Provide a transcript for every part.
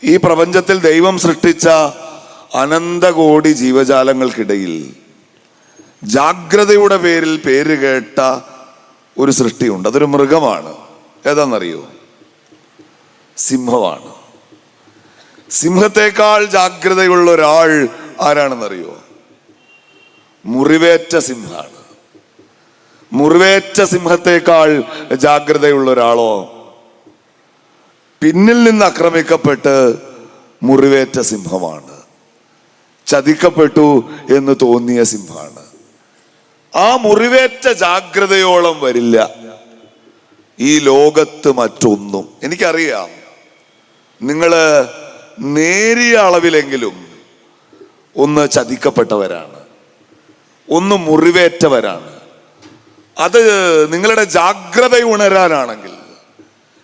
ഈ പ്രപഞ്ചത്തിൽ ദൈവം സൃഷ്ടിച്ച അനന്തകോടി ജീവജാലങ്ങൾക്കിടയിൽ ജാഗ്രതയുടെ പേരിൽ പേര് കേട്ട ഒരു സൃഷ്ടിയുണ്ട്. അതൊരു മൃഗമാണ്. ഏതാണെന്നറിയോ? സിംഹമാണ്. സിംഹത്തെക്കാൾ ജാഗ്രതയുള്ള ഒരാൾ ആരാണെന്നറിയോ? മുറിവേറ്റ സിംഹമാണ്. മുറിവേറ്റ സിംഹത്തെക്കാൾ ജാഗ്രതയുള്ള ഒരാളോ? പിന്നിൽ നിന്ന് ആക്രമിക്കപ്പെട്ട് മുറിവേറ്റ സിംഹമാണ്. ചതിക്കപ്പെട്ടു എന്ന് തോന്നിയ സിംഹമാണ്. ആ മുറിവേറ്റ ജാഗ്രതയോളം വരില്ല ഈ ലോകത്ത് മറ്റൊന്നും. എനിക്കറിയാം, നിങ്ങള് നേരിയ അളവിലെങ്കിലും ഒന്ന് ചതിക്കപ്പെട്ടവരാണ്, ഒന്ന് മുറിവേറ്റവരാണ്. അത് നിങ്ങളുടെ ജാഗ്രത ഉണരാനാണെങ്കിൽ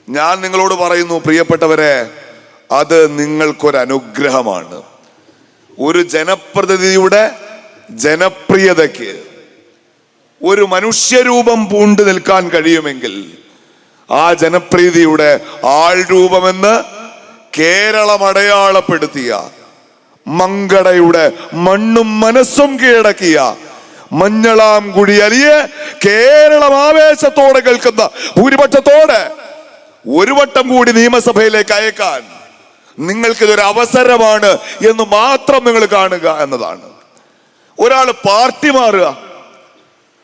ഞാൻ നിങ്ങളോട് പറയുന്നു, പ്രിയപ്പെട്ടവരെ, അത് നിങ്ങൾക്കൊരനുഗ്രഹമാണ്. ഒരു ജനപ്രതിനിധിയുടെ ജനപ്രിയതയ്ക്ക് ഒരു മനുഷ്യരൂപം പൂണ്ടു നിൽക്കാൻ കഴിയുമെങ്കിൽ ആ ജനപ്രീതിയുടെ ആൾ രൂപമെന്ന് കേരളം അടയാളപ്പെടുത്തിയ, മങ്കടയുടെ മണ്ണും മനസ്സും കീഴടക്കിയ മഞ്ഞളാംകുഴി അലിയെ കേരളം ആവേശത്തോടെ കേൾക്കുന്ന ഭൂരിപക്ഷത്തോടെ ഒരു വട്ടം കൂടി നിയമസഭയിലേക്ക് അയക്കാൻ നിങ്ങൾക്കിതൊരു അവസരമാണ് എന്ന് മാത്രം നിങ്ങൾ കാണുക എന്നതാണ്. ഒരാൾ പാർട്ടി മാറുക,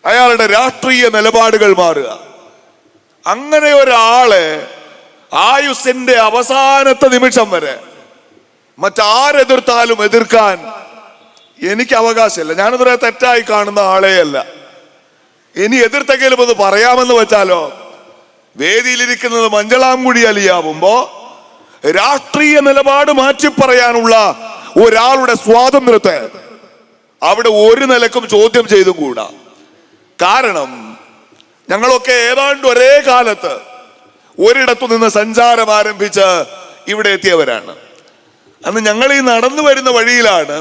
അയാളുടെ രാഷ്ട്രീയ നിലപാടുകൾ മാറുക, അങ്ങനെ ഒരാളെ ആയുസ്സിന്റെ അവസാനത്തെ നിമിഷം വരെ മറ്റാരെതിർത്താലും എതിർക്കാൻ എനിക്ക് അവകാശമില്ല. ഞാനിതുവരെ തെറ്റായി കാണുന്ന ആളെയല്ല. ഇനി എതിർത്തെങ്കിലും ഒന്ന് പറയാമെന്ന് വെച്ചാലോ, വേദിയിലിരിക്കുന്നത് മഞ്ചളാംകുഴി അലിയാവുമ്പോ രാഷ്ട്രീയ നിലപാട് മാറ്റി പറയാനുള്ള ഒരാളുടെ സ്വാതന്ത്ര്യത്തെ അവിടെ ഒരു നിലക്കും ചോദ്യം ചെയ്തും കൂടാ. കാരണം ഞങ്ങളൊക്കെ ഏതാണ്ട് ഒരേ കാലത്ത് ഒരിടത്തു നിന്ന് സഞ്ചാരം ആരംഭിച്ച് ഇവിടെ എത്തിയവരാണ്. അന്ന് ഞങ്ങൾ ഈ നടന്നു വരുന്ന വഴിയിലാണ്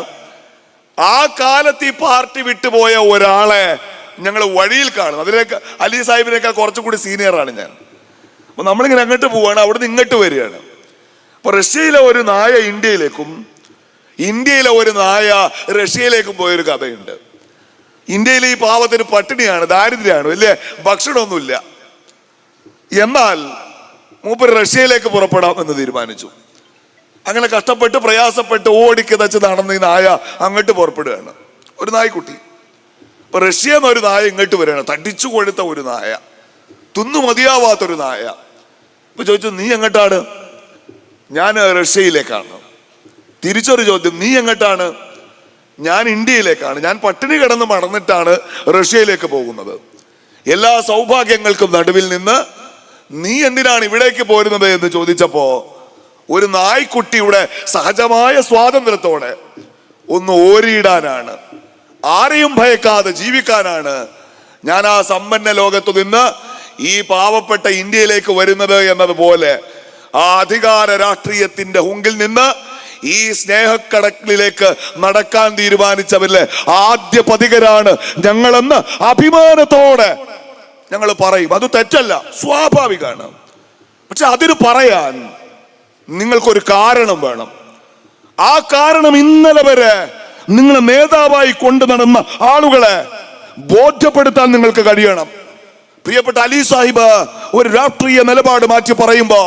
ആ കാലത്ത് ഈ പാർട്ടി വിട്ടുപോയ ഒരാളെ ഞങ്ങൾ വഴിയിൽ കാണും. അതിലേക്ക് അലി സാഹിബിനേക്കാൾ കുറച്ചും കൂടി സീനിയറാണ് ഞാൻ. അപ്പൊ നമ്മളിങ്ങനെ അങ്ങോട്ട് പോവാണ്, അവിടുന്ന് ഇങ്ങോട്ട് വരികയാണ്. അപ്പൊ റഷ്യയിലെ ഒരു നായ ഇന്ത്യയിലേക്കും ഇന്ത്യയിലെ ഒരു നായ റഷ്യയിലേക്കും പോയൊരു കഥയുണ്ട്. ഇന്ത്യയിലെ ഈ പാവത്തിന് പട്ടിണിയാണ്, ദാരിദ്ര്യമാണ്, വലിയ ഭക്ഷണമൊന്നുമില്ല. എന്നാൽ മൂപ്പര് റഷ്യയിലേക്ക് പുറപ്പെടാം എന്ന് തീരുമാനിച്ചു. അങ്ങനെ കഷ്ടപ്പെട്ട് പ്രയാസപ്പെട്ട് ഓടിക്കിതച്ച് നടന്ന് ഈ നായ അങ്ങോട്ട് പുറപ്പെടുകയാണ്. ഒരു നായ്ക്കുട്ടി. ഇപ്പൊ റഷ്യ എന്നൊരു നായ ഇങ്ങോട്ട് വരികയാണ്. തടിച്ചു കൊഴുത്ത ഒരു നായ, തിന്നു മതിയാവാത്തൊരു നായ. ഇപ്പൊ ചോദിച്ചു, നീ എങ്ങോട്ടാണ്? ഞാൻ റഷ്യയിലേക്കാണ്. തിരിച്ചൊരു ചോദ്യം, നീ എങ്ങോട്ടാണ്? ഞാൻ ഇന്ത്യയിലേക്കാണ്. ഞാൻ പട്ടിണി കിടന്ന് മടന്നിട്ടാണ് റഷ്യയിലേക്ക് പോകുന്നത്. എല്ലാ സൗഭാഗ്യങ്ങൾക്കും നടുവിൽ നിന്ന് നീ എന്തിനാണ് ഇവിടേക്ക് പോരുന്നത് എന്ന് ചോദിച്ചപ്പോ ഒരു നായ്ക്കുട്ടിയുടെ സഹജമായ സ്വാതന്ത്ര്യത്തോടെ ഒന്ന് ഓരിയിടാനാണ്, ആരെയും ഭയക്കാതെ ജീവിക്കാനാണ് ഞാൻ ആ സമ്പന്ന ലോകത്തു നിന്ന് ഈ പാവപ്പെട്ട ഇന്ത്യയിലേക്ക് വരുന്നത് എന്നതുപോലെ ആ അധികാര രാഷ്ട്രീയത്തിന്റെ ഹുങ്കിൽ നിന്ന് ഈ സ്നേഹക്കടലിലേക്ക് നടക്കാൻ തീരുമാനിച്ചവരിലെ ആദ്യ പതികരാണ് ഞങ്ങളെന്ന് അഭിമാനത്തോടെ ഞങ്ങൾ പറയും. അത് തെറ്റല്ല, സ്വാഭാവികമാണ്. പക്ഷെ അതിന് പറയാൻ നിങ്ങൾക്കൊരു കാരണം വേണം. ആ കാരണം ഇന്നലെ വരെ നിങ്ങളെ നേതാവായി കൊണ്ടു നടന്ന ആളുകളെ ബോധ്യപ്പെടുത്താൻ നിങ്ങൾക്ക് കഴിയണം. പ്രിയപ്പെട്ട അലി സാഹിബ് ഒരു രാഷ്ട്രീയ നിലപാട് മാറ്റി പറയുമ്പോ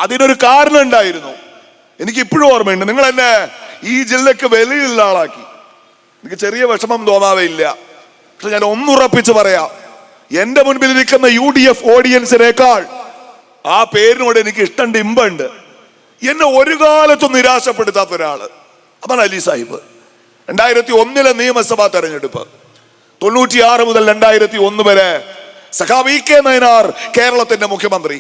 അതിനൊരു കാരണം ഉണ്ടായിരുന്നു. എനിക്ക് ഇപ്പോഴും ഓർമ്മയുണ്ട്. നിങ്ങൾ എന്നെ ഈ ജില്ലക്ക് വെളിയിലുള്ള ആളാക്കി. എനിക്ക് ചെറിയ വിഷമം തോന്നാവേ ഇല്ല. പക്ഷെ ഞാൻ ഒന്നുറപ്പിച്ച് പറയാം, എന്റെ മുൻപിൽ ഇരിക്കുന്ന UDF ഓഡിയൻസിനേക്കാൾ ആ പേരിനോട് എനിക്ക് ഇഷ്ടമുണ്ട്, ഇമ്പുണ്ട്. എന്നെ ഒരു കാലത്തും നിരാശപ്പെടുത്താത്ത ഒരാള് അതാണ് അലി സാഹിബ്. 2001 നിയമസഭാ തെരഞ്ഞെടുപ്പ്, 96 മുതൽ 2001 വരെ സഖാവ് EK നയനാർ കേരളത്തിന്റെ മുഖ്യമന്ത്രി.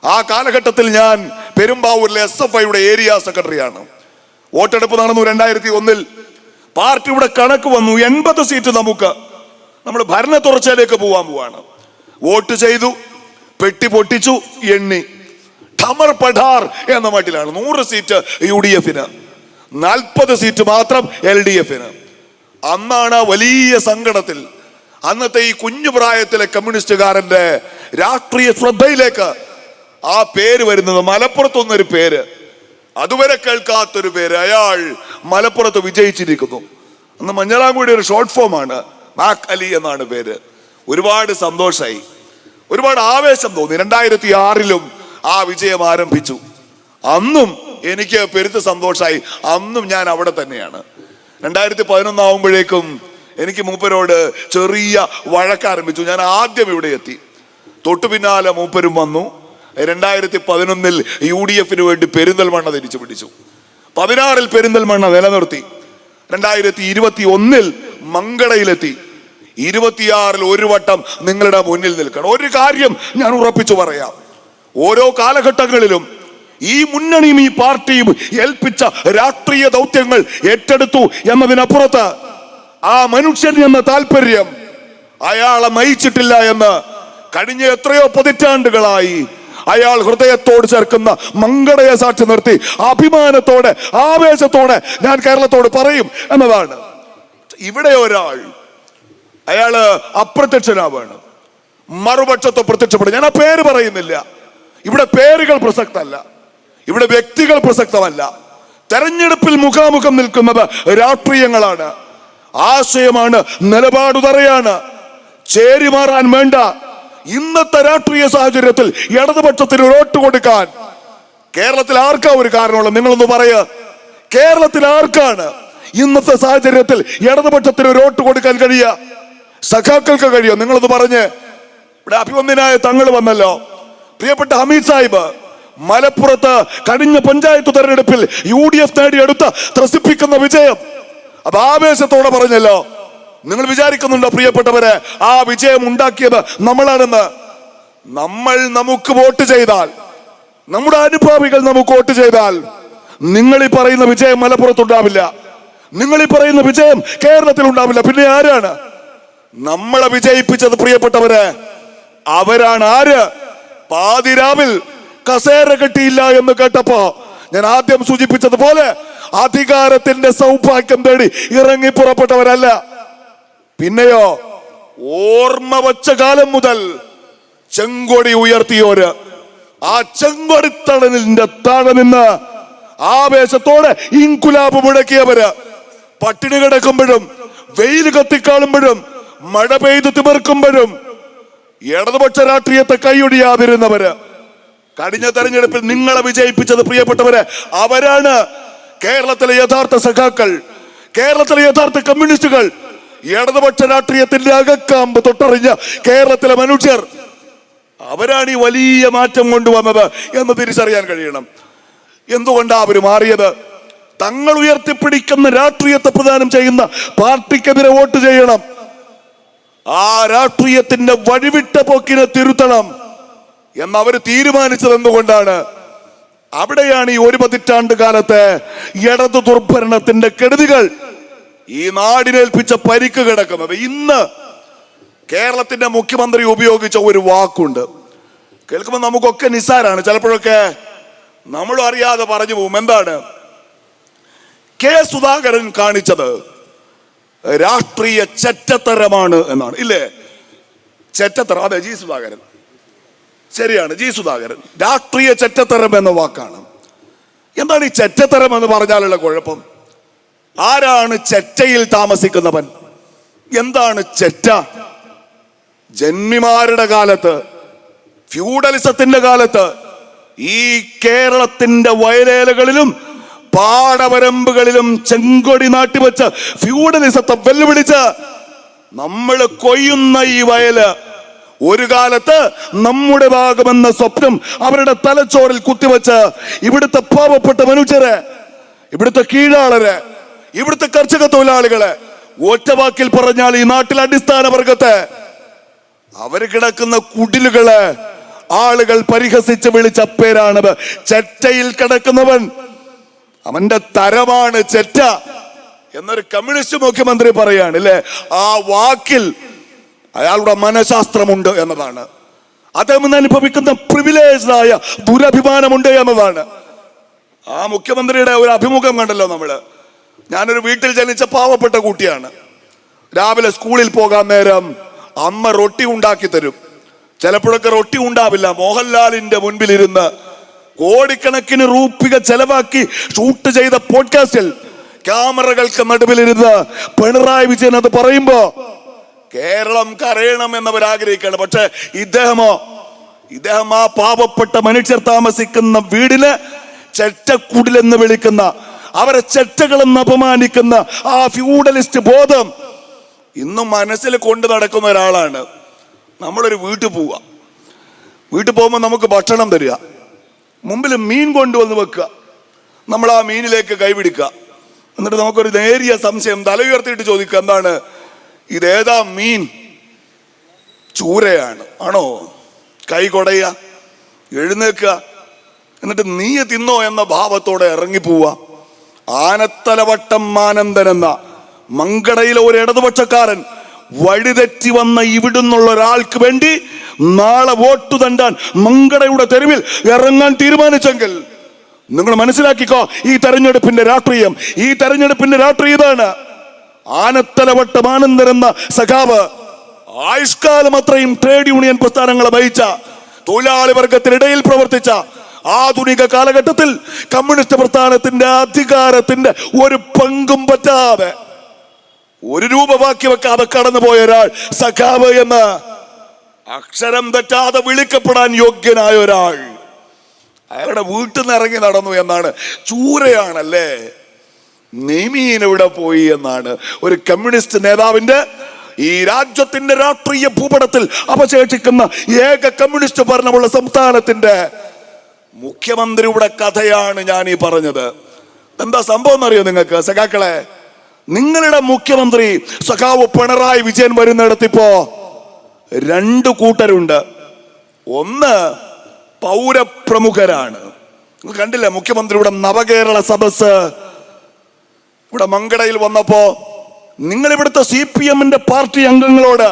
ആ കാലഘട്ടത്തിൽ ഞാൻ പെരുമ്പാവൂരിലെ SFIയുടെ ഏരിയ സെക്രട്ടറിയാണ്. വോട്ടെടുപ്പ് നടന്നു 2001. പാർട്ടിയുടെ കണക്ക് വന്നു, 80 സീറ്റ് നമുക്ക്, നമ്മൾ ഭരണ തുടർച്ചയിലേക്ക് പോവാണ്. വോട്ട് ചെയ്തു, പെട്ടി പൊട്ടിച്ചു, എണ്ണി ഠമർ പഠാർ എന്ന മട്ടിലാണ്. 100 സീറ്റ് UDFന്, 40 സീറ്റ് മാത്രം LDFന്. അന്നാണ് വലിയ സങ്കടത്തിൽ അന്നത്തെ ഈ കുഞ്ഞു പ്രായത്തിലെ കമ്മ്യൂണിസ്റ്റുകാരന്റെ രാഷ്ട്രീയ ശ്രദ്ധയിലേക്ക് ആ പേര് വരുന്നത്. മലപ്പുറത്തൊന്നൊരു പേര്, അതുവരെ കേൾക്കാത്തൊരു പേര്. അയാൾ മലപ്പുറത്ത് വിജയിച്ചിരിക്കുന്നു. അന്ന് മഞ്ഞളാംകുടി ഒരു ഷോർട്ട് ഫോമാണ്, മാക് അലി എന്നാണ് പേര്. ഒരുപാട് സന്തോഷമായി, ഒരുപാട് ആവേശം തോന്നി. 2006 ആ വിജയം ആരംഭിച്ചു. അന്നും എനിക്ക് പെരുത്ത് സന്തോഷമായി. അന്നും ഞാൻ അവിടെ തന്നെയാണ്. 2011 ആവുമ്പോഴേക്കും എനിക്ക് മൂപ്പരോട് ചെറിയ വഴക്കാരംഭിച്ചു. ഞാൻ ആദ്യം ഇവിടെ എത്തി, തൊട്ടു പിന്നാലെ മൂപ്പരും വന്നു. 2011 UDF വേണ്ടി പെരിന്തൽമണ്ണ തിരിച്ചു പിടിച്ചു. 16 പെരിന്തൽമണ്ണ നിലനിർത്തി. 2021 മങ്കടയിലെത്തി. 26 ഒരു വട്ടം നിങ്ങളുടെ മുന്നിൽ നിൽക്കണം. ഒരു കാര്യം ഞാൻ ഉറപ്പിച്ചു പറയാം, ഓരോ കാലഘട്ടങ്ങളിലും ഈ മുന്നണിയും ഈ പാർട്ടിയും ഏൽപ്പിച്ച രാഷ്ട്രീയ ദൗത്യങ്ങൾ ഏറ്റെടുത്തു എന്നതിനപ്പുറത്ത് ആ മനുഷ്യൻ എന്ന താല്പര്യം അയാളെ നയിച്ചിട്ടില്ല എന്ന് കഴിഞ്ഞ എത്രയോ പതിറ്റാണ്ടുകളായി അയാൾ ഹൃദയത്തോട് ചേർക്കുന്ന മങ്കടയെ സാക്ഷി നിർത്തി അഭിമാനത്തോടെ ആവേശത്തോടെ ഞാൻ കേരളത്തോട് പറയും എന്നതാണ്. ഇവിടെ ഒരാൾ അയാള് അപ്രത്യക്ഷനാവാണ്, മറുപക്ഷത്ത് പ്രത്യക്ഷപ്പെടും. ഞാൻ ആ പേര് പറയുന്നില്ല. ഇവിടെ പേരുകൾ പ്രസക്തമല്ല, ഇവിടെ വ്യക്തികൾ പ്രസക്തമല്ല. തെരഞ്ഞെടുപ്പിൽ മുഖാമുഖം നിൽക്കുന്നത് രാഷ്ട്രീയങ്ങളാണ്, ആശയമാണ്, നിലപാടുതറയാണ്. ചേരിമാറാൻ വേണ്ട. ഇന്നത്തെ രാഷ്ട്രീയ സാഹചര്യത്തിൽ ഇടതുപക്ഷത്തിന് ഒരു വോട്ട് കൊടുക്കാൻ കേരളത്തിൽ ആർക്കാ ഒരു കാരണമുള്ളത്? നിങ്ങളൊന്ന് പറയുക. കേരളത്തിൽ ആർക്കാണ് ഇന്നത്തെ സാഹചര്യത്തിൽ ഇടതുപക്ഷത്തിന് ഒരു വോട്ട് കൊടുക്കാൻ കഴിയുക? സഖാക്കൾക്ക് കഴിയോ? നിങ്ങളൊന്ന് പറഞ്ഞ്. ഇവിടെ അഭിമന്യനായ തങ്ങൾ വന്നല്ലോ, പ്രിയപ്പെട്ട ഹമീദ് സാഹിബ്. മലപ്പുറത്ത് കഴിഞ്ഞ പഞ്ചായത്ത് തെരഞ്ഞെടുപ്പിൽ UDF നേടിയെടുത്ത ത്രസിപ്പിക്കുന്ന വിജയം അത് ആവേശത്തോടെ പറഞ്ഞല്ലോ. നിങ്ങൾ വിചാരിക്കുന്നുണ്ടോ പ്രിയപ്പെട്ടവരെ, ആ വിജയം ഉണ്ടാക്കിയത് നമ്മളാണെന്ന്? നമ്മൾ നമുക്ക് വോട്ട് ചെയ്താൽ, നമ്മുടെ അനുഭാവികൾ നമുക്ക് വോട്ട് ചെയ്താൽ നിങ്ങൾ ഈ പറയുന്ന വിജയം മലപ്പുറത്തുണ്ടാവില്ല, നിങ്ങൾ ഈ പറയുന്ന വിജയം കേരളത്തിൽ ഉണ്ടാവില്ല. പിന്നെ ആരാണ് നമ്മളെ വിജയിപ്പിച്ചത് പ്രിയപ്പെട്ടവരെ? അവരാണ്. ആര്? പാതിരാവിൽ കസേര കെട്ടിയില്ല എന്ന് കേട്ടപ്പോ ഞാൻ ആദ്യം സൂചിപ്പിച്ചതുപോലെ അധികാരത്തിന്റെ സൗഭാഗ്യം തേടി ഇറങ്ങി പുറപ്പെട്ടവരല്ല. പിന്നെയോ ഓർമ്മ വച്ച കാലം മുതൽ ചെങ്കൊടി ഉയർത്തിയോര്, ആ ചെങ്കൊടിത്തണലിന്റെ താഴെ നിന്ന് ആവേശത്തോടെ ഇൻകുലാബ് മുഴക്കിയവര്, പട്ടിണി കിടക്കുമ്പോഴും വെയിൽ കത്തിക്കാളുമ്പോഴും മഴ പെയ്ത് തിമിർക്കുമ്പോഴും ഇടതുപക്ഷ രാഷ്ട്രീയത്തെ കൈയൊടിയാതിരുന്നവര്, കഴിഞ്ഞ തെരഞ്ഞെടുപ്പിൽ നിങ്ങളെ വിജയിപ്പിച്ചത് പ്രിയപ്പെട്ടവര് അവരാണ്. കേരളത്തിലെ യഥാർത്ഥ സഖാക്കൾ, കേരളത്തിലെ യഥാർത്ഥ കമ്മ്യൂണിസ്റ്റുകൾ, ഇടതുപക്ഷ രാഷ്ട്രീയത്തിന്റെ അകക്കാമ്പ് തൊട്ടറിഞ്ഞ കേരളത്തിലെ മനുഷ്യർ, അവരാണ് ഈ വലിയ മാറ്റം കൊണ്ടുവന്നത് എന്ന് തിരിച്ചറിയാൻ കഴിയണം. എന്തുകൊണ്ടാ അവര് മാറിയത്? തങ്ങൾ ഉയർത്തിപ്പിടിക്കുന്ന രാഷ്ട്രീയത്തെ പ്രദാനം ചെയ്യുന്ന പാർട്ടിക്കെതിരെ വോട്ട് ചെയ്യണം. ആ രാഷ്ട്രീയത്തിന്റെ വഴിവിട്ട പോക്കിനെ തിരുത്തണം എന്നവർ തീരുമാനിച്ചത് എന്തുകൊണ്ടാണ്? അവിടെയാണ് ഈ 1 പതിറ്റാണ്ട് കാലത്തെ ഇടതു ദുർഭരണത്തിന്റെ കെടുതികൾ ഈ നാടിനേൽപ്പിച്ച പരിക്ക് കിടക്കുന്നത്. ഇന്ന് കേരളത്തിന്റെ മുഖ്യമന്ത്രി ഉപയോഗിച്ച ഒരു വാക്കുണ്ട്, കേൾക്കുമ്പോൾ നമുക്കൊക്കെ നിസ്സാരാണ്, ചിലപ്പോഴൊക്കെ നമ്മളും അറിയാതെ പറഞ്ഞു പോകും. എന്താണ്? കെ സുധാകരൻ കാണിച്ചത് രാഷ്ട്രീയ ചെറ്റത്തരമാണ് എന്നാണ്. ഇല്ലേ? ചെറ്റത്തരം. അതെ, ജി സുധാകരൻ, ശരിയാണ്, ജി സുധാകരൻ. രാഷ്ട്രീയ ചെറ്റത്തരം എന്ന വാക്കാണ്. എന്താണ് ഈ ചെറ്റത്തരം എന്ന് പറഞ്ഞാലുള്ള കുഴപ്പം? ആരാണ് ചെറ്റയിൽ താമസിക്കുന്നവൻ? എന്താണ് ചെറ്റ? ജന്മിമാരുടെ കാലത്ത്, ഫ്യൂഡലിസത്തിന്റെ കാലത്ത് ഈ കേരളത്തിന്റെ വയലേലകളിലും പാടവരമ്പുകളിലും ചെങ്കൊടി നാട്ടിവെച്ച് ഫ്യൂഡലിസത്തെ വെല്ലുവിളിച്ച് നമ്മൾ കൊയ്യുന്ന ഈ വയല് ഒരു കാലത്ത് നമ്മുടെ ഭാഗമെന്ന സ്വപ്നം അവരുടെ തലച്ചോറിൽ കുത്തിവെച്ച് ഇവിടുത്തെ പാവപ്പെട്ട മനുഷ്യരെ, ഇവിടുത്തെ കീഴാളരെ, ഇവിടുത്തെ കർഷക തൊഴിലാളികളെ, ഒറ്റവാക്കിൽ പറഞ്ഞാൽ ഈ നാട്ടിലെ അടിസ്ഥാന വർഗത്തെ, അവര് കിടക്കുന്ന കുടിലുകളെ ആളുകൾ പരിഹസിച്ച് വിളിച്ച പേരാണത് ചെറ്റയിൽ കിടക്കുന്നവൻ. അവന്റെ തരമാണ് ചെറ്റ എന്നൊരു കമ്മ്യൂണിസ്റ്റ് മുഖ്യമന്ത്രി പറയാണ്, അല്ലെ? ആ വാക്കിൽ അയാളുടെ മനഃശാസ്ത്രമുണ്ട് എന്നതാണ്. അദ്ദേഹം അനുഭവിക്കുന്ന പ്രിവിലേജ്ഡായ ദുരഭിമാനമുണ്ട് എന്നതാണ്. ആ മുഖ്യമന്ത്രിയുടെ ഒരു അഭിമുഖം കണ്ടല്ലോ നമ്മള്. ഞാനൊരു വീട്ടിൽ ജനിച്ച പാവപ്പെട്ട കുട്ടിയാണ്. രാവിലെ സ്കൂളിൽ പോകാൻ നേരം അമ്മ റൊട്ടി ഉണ്ടാക്കി തരും. ചിലപ്പോഴൊക്കെ റൊട്ടി ഉണ്ടാവില്ല. മോഹൻലാലിന്റെ മുൻപിലിരുന്ന് കോടിക്കണക്കിന് രൂപ ചെലവാക്കി ഷൂട്ട് ചെയ്ത പോഡ്കാസ്റ്റിൽ ക്യാമറകൾക്ക് നടുവിലിരുന്ന് പിണറായി വിജയൻ അത് പറയുമ്പോ കേരളം കരയണം എന്നവർ ആഗ്രഹിക്കുകയാണ്. പക്ഷെ ഇദ്ദേഹം ആ പാവപ്പെട്ട മനുഷ്യർ താമസിക്കുന്ന വീടിന് ചെറ്റക്കുടിലെന്ന് വിളിക്കുന്ന, അവരെ ചെറ്റകളെന്ന് അപമാനിക്കുന്ന ആ ഫ്യൂഡലിസ്റ്റ് ബോധം ഇന്നും മനസ്സിൽ കൊണ്ട് നടക്കുന്ന ഒരാളാണ്. നമ്മളൊരു വീട്ടിൽ പോകുമ്പോൾ നമുക്ക് ഭക്ഷണം തരിക, മുമ്പിൽ മീൻ കൊണ്ടുവന്ന് വെക്കുക, നമ്മൾ ആ മീനിലേക്ക് കൈപിടിക്കുക, എന്നിട്ട് നമുക്കൊരു നേരിയ സംശയം തല ഉയർത്തിയിട്ട് ചോദിക്കുക, എന്താണ് ഇതേതാ മീൻ? ചൂരയാണ് ആണോ? കൈ കൊടയുക, എഴുന്നേക്കുക, എന്നിട്ട് നീ തിന്നോ എന്ന ഭാവത്തോടെ ഇറങ്ങിപ്പോവുക. ആനത്തലവട്ടം മാനന്ദൻ എന്ന മങ്കടയിലെ ഒരു ഇടതുപക്ഷക്കാരൻ വഴിതെറ്റി വന്ന ഇവിടുന്നുള്ള ഒരാൾക്ക് വേണ്ടി നാളെ വോട്ട് തണ്ടാൻ മങ്കടയുടെ തെരുവിൽ ഇറങ്ങാൻ തീരുമാനിച്ചെങ്കിൽ നിങ്ങൾ മനസ്സിലാക്കിക്കോ, ഈ തെരഞ്ഞെടുപ്പിന്റെ രാഷ്ട്രീയം ഇതാണ്. ആനത്തലവട്ടം ആനന്ദൻ എന്ന സഖാവ് ആയുഷ്കാലം അത്രയും ട്രേഡ് യൂണിയൻ പ്രസ്ഥാനങ്ങളെ വഹിച്ച, തൊഴിലാളി വർഗത്തിനിടയിൽ പ്രവർത്തിച്ച, ആധുനിക കാലഘട്ടത്തിൽ കമ്മ്യൂണിസ്റ്റ് പ്രസ്ഥാനത്തിന്റെ അധികാരത്തിന്റെ ഒരു പങ്കും പറ്റാതെ, ഒരു രൂപ ബാക്കി വെക്കാതെ കടന്നുപോയ ഒരാൾ സഖാവ് എന്ന് അക്ഷരം തെറ്റാതെ വിളിക്കപ്പെടാൻ യോഗ്യനായ ഒരാൾ അയാളുടെ വീട്ടിൽ നിന്ന് ഇറങ്ങി നടന്നു എന്നാണ്. ചൂരയാണല്ലേ, നെയ്മീൻ എവിടെ പോയി എന്നാണ് ഒരു കമ്മ്യൂണിസ്റ്റ് നേതാവിന്റെ, ഈ രാജ്യത്തിന്റെ രാഷ്ട്രീയ ഭൂപടത്തിൽ അവശേഷിക്കുന്ന ഏക കമ്മ്യൂണിസ്റ്റ് ഭരണമുള്ള സംസ്ഥാനത്തിന്റെ മുഖ്യമന്ത്രിയുടെ കഥയാണ് ഞാൻ ഈ പറഞ്ഞത്. എന്താ സംഭവം എന്നറിയോ നിങ്ങൾക്ക് സഖാക്കളെ? നിങ്ങളുടെ മുഖ്യമന്ത്രി സഖാവ് പിണറായി വിജയൻ വരുന്നിടത്തിപ്പോ രണ്ട് കൂട്ടരുണ്ട്. ഒന്ന് പൗരപ്രമുഖരാണ്. നിങ്ങൾ കണ്ടില്ലേ മുഖ്യമന്ത്രിയുടെ നവകേരള സദസ് ഇവിടെ മങ്കടയിൽ വന്നപ്പോ നിങ്ങൾ ഇവിടുത്തെ CPM-ന്റെ പാർട്ടി അംഗങ്ങളോട്,